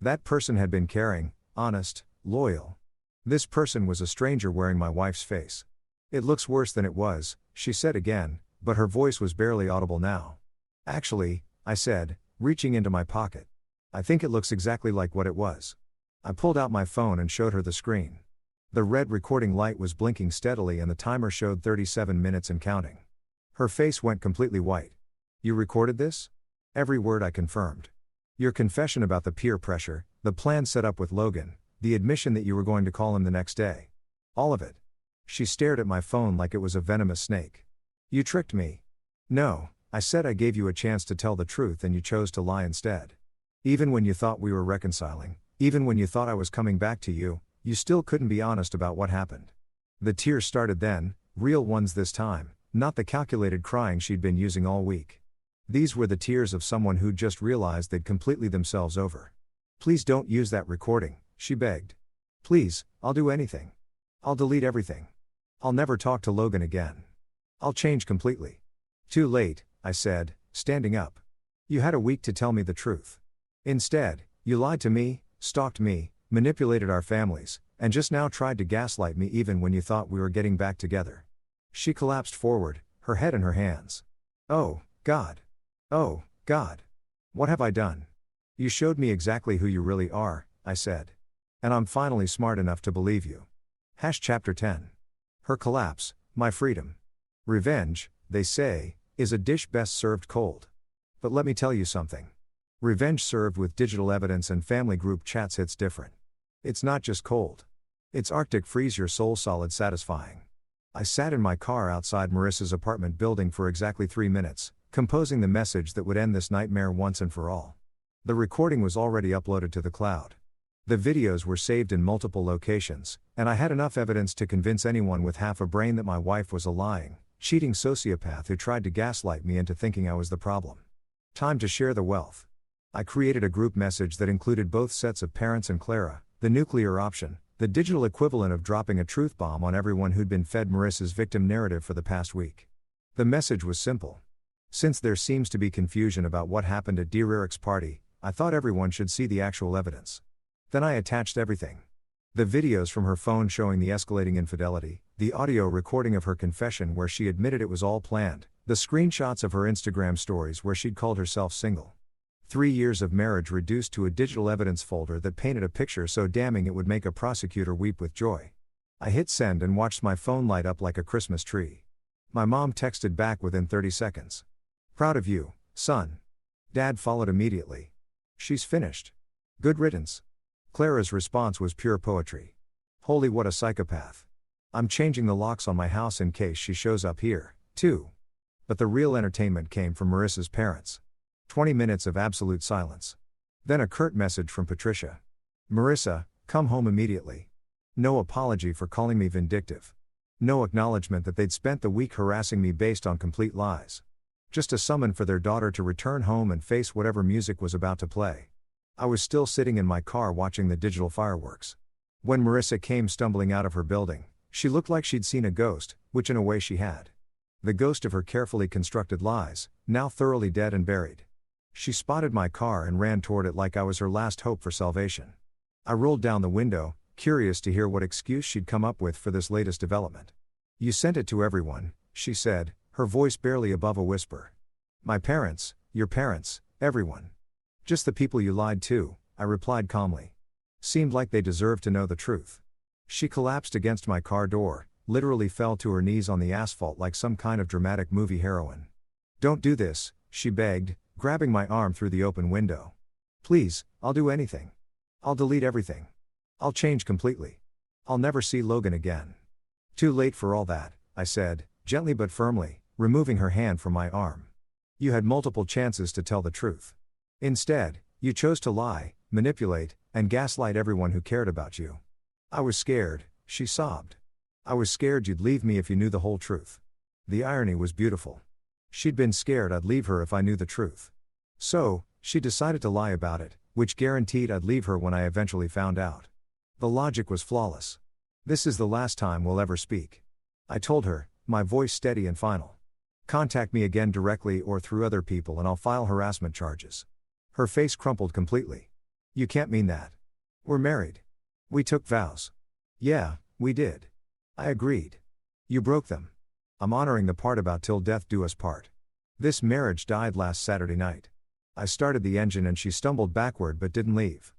That person had been caring, honest, loyal. This person was a stranger wearing my wife's face. It looks worse than it was, she said again, but her voice was barely audible now. Actually, I said, reaching into my pocket. I think it looks exactly like what it was. I pulled out my phone and showed her the screen. The red recording light was blinking steadily and the timer showed 37 minutes and counting. Her face went completely white. You recorded this? Every word, I confirmed. Your confession about the peer pressure, the plan set up with Logan, the admission that you were going to call him the next day. All of it. She stared at my phone like it was a venomous snake. You tricked me. No, I said I gave you a chance to tell the truth and you chose to lie instead. Even when you thought we were reconciling, even when you thought I was coming back to you, you still couldn't be honest about what happened. The tears started then, real ones this time, not the calculated crying she'd been using all week. These were the tears of someone who'd just realized they'd completely themselves over. Please don't use that recording, she begged. Please, I'll do anything. I'll delete everything. I'll never talk to Logan again. I'll change completely. Too late, I said, standing up. You had a week to tell me the truth. Instead, you lied to me, stalked me, manipulated our families, and just now tried to gaslight me even when you thought we were getting back together. She collapsed forward, her head in her hands. Oh, God. Oh, God. What have I done? You showed me exactly who you really are, I said. And I'm finally smart enough to believe you. Chapter 10. Her collapse, my freedom. Revenge, they say, is a dish best served cold. But let me tell you something. Revenge served with digital evidence and family group chats hits different. It's not just cold. It's Arctic freeze your soul solid satisfying. I sat in my car outside Marissa's apartment building for exactly 3 minutes, composing the message that would end this nightmare once and for all. The recording was already uploaded to the cloud. The videos were saved in multiple locations, and I had enough evidence to convince anyone with half a brain that my wife was a lying, cheating sociopath who tried to gaslight me into thinking I was the problem. Time to share the wealth. I created a group message that included both sets of parents and Clara, the nuclear option, the digital equivalent of dropping a truth bomb on everyone who'd been fed Marissa's victim narrative for the past week. The message was simple. Since there seems to be confusion about what happened at Dear Eric's party, I thought everyone should see the actual evidence. Then I attached everything. The videos from her phone showing the escalating infidelity, the audio recording of her confession where she admitted it was all planned, the screenshots of her Instagram stories where she'd called herself single. 3 years of marriage reduced to a digital evidence folder that painted a picture so damning it would make a prosecutor weep with joy. I hit send and watched my phone light up like a Christmas tree. My mom texted back within 30 seconds. Proud of you, son. Dad followed immediately. She's finished. Good riddance. Clara's response was pure poetry. Holy, what a psychopath. I'm changing the locks on my house in case she shows up here, too. But the real entertainment came from Marissa's parents. 20 minutes of absolute silence. Then a curt message from Patricia. Marissa, come home immediately. No apology for calling me vindictive. No acknowledgement that they'd spent the week harassing me based on complete lies. Just a summon for their daughter to return home and face whatever music was about to play. I was still sitting in my car watching the digital fireworks. When Marissa came stumbling out of her building, she looked like she'd seen a ghost, which in a way she had. The ghost of her carefully constructed lies, now thoroughly dead and buried. She spotted my car and ran toward it like I was her last hope for salvation. I rolled down the window, curious to hear what excuse she'd come up with for this latest development. "You sent it to everyone," she said, her voice barely above a whisper. "My parents, your parents, everyone." "Just the people you lied to," I replied calmly. "Seemed like they deserved to know the truth." She collapsed against my car door, literally fell to her knees on the asphalt like some kind of dramatic movie heroine. "Don't do this," she begged, grabbing my arm through the open window. "Please, I'll do anything. I'll delete everything. I'll change completely. I'll never see Logan again." "Too late for all that," I said, gently but firmly, removing her hand from my arm. "You had multiple chances to tell the truth. Instead, you chose to lie, manipulate, and gaslight everyone who cared about you." "I was scared," she sobbed. "I was scared you'd leave me if you knew the whole truth." The irony was beautiful. She'd been scared I'd leave her if I knew the truth. So, she decided to lie about it, which guaranteed I'd leave her when I eventually found out. The logic was flawless. "This is the last time we'll ever speak," I told her, my voice steady and final. "Contact me again directly or through other people and I'll file harassment charges." Her face crumpled completely. "You can't mean that. We're married. We took vows." "Yeah, we did." I agreed. "You broke them." "I'm honoring the part about till death do us part." "This marriage died last Saturday night." I started the engine and she stumbled backward but didn't leave.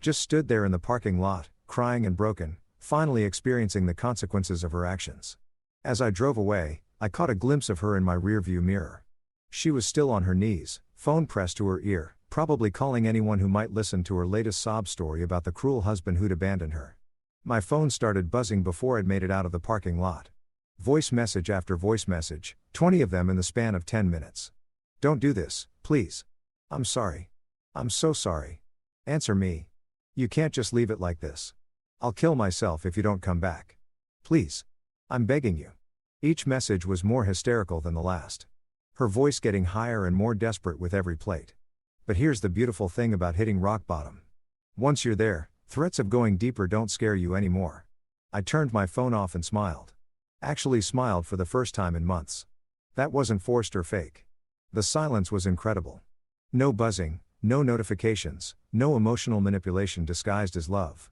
Just stood there in the parking lot, crying and broken, finally experiencing the consequences of her actions. As I drove away, I caught a glimpse of her in my rearview mirror. She was still on her knees, phone pressed to her ear, probably calling anyone who might listen to her latest sob story about the cruel husband who'd abandoned her. My phone started buzzing before I'd made it out of the parking lot. Voice message after voice message, 20 of them in the span of 10 minutes. "Don't do this, please. I'm sorry. I'm so sorry. Answer me. You can't just leave it like this. I'll kill myself if you don't come back. Please. I'm begging you." Each message was more hysterical than the last. Her voice getting higher and more desperate with every plate. But here's the beautiful thing about hitting rock bottom. Once you're there, threats of going deeper don't scare you anymore. I turned my phone off and smiled. Actually smiled for the first time in months. That wasn't forced or fake. The silence was incredible. No buzzing, no notifications, no emotional manipulation disguised as love.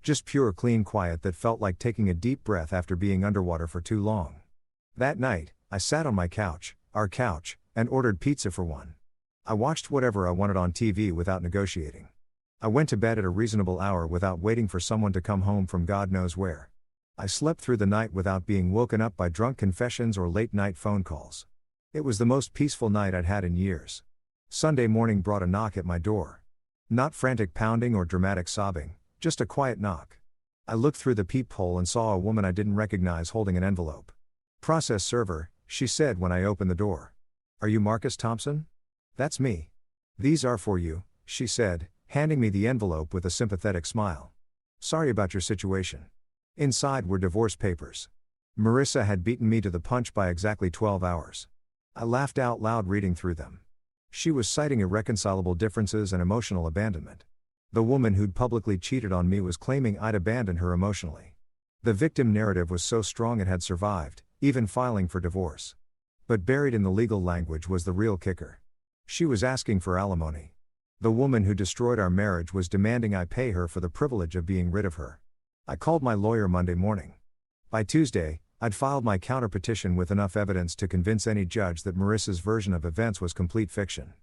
Just pure clean quiet that felt like taking a deep breath after being underwater for too long. That night, I sat on my couch, our couch, and ordered pizza for one. I watched whatever I wanted on TV without negotiating. I went to bed at a reasonable hour without waiting for someone to come home from God knows where. I slept through the night without being woken up by drunk confessions or late-night phone calls. It was the most peaceful night I'd had in years. Sunday morning brought a knock at my door. Not frantic pounding or dramatic sobbing, just a quiet knock. I looked through the peephole and saw a woman I didn't recognize holding an envelope. "Process server," she said when I opened the door. "Are you Marcus Thompson?" "That's me." "These are for you," she said, handing me the envelope with a sympathetic smile. "Sorry about your situation." Inside were divorce papers. Marissa had beaten me to the punch by exactly 12 hours. I laughed out loud reading through them. She was citing irreconcilable differences and emotional abandonment. The woman who'd publicly cheated on me was claiming I'd abandoned her emotionally. The victim narrative was so strong it had survived, even filing for divorce. But buried in the legal language was the real kicker. She was asking for alimony. The woman who destroyed our marriage was demanding I pay her for the privilege of being rid of her. I called my lawyer Monday morning. By Tuesday, I'd filed my counterpetition with enough evidence to convince any judge that Marissa's version of events was complete fiction.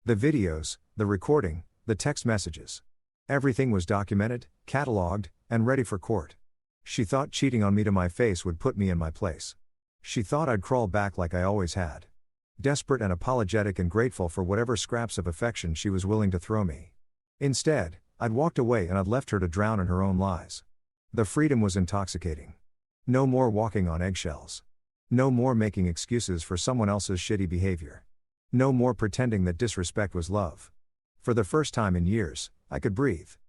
The videos, the recording, the text messages. Everything was documented, cataloged, and ready for court. She thought cheating on me to my face would put me in my place. She thought I'd crawl back like I always had. Desperate and apologetic and grateful for whatever scraps of affection she was willing to throw me. Instead, I'd walked away and I'd left her to drown in her own lies. The freedom was intoxicating. No more walking on eggshells. No more making excuses for someone else's shitty behavior. No more pretending that disrespect was love. For the first time in years, I could breathe.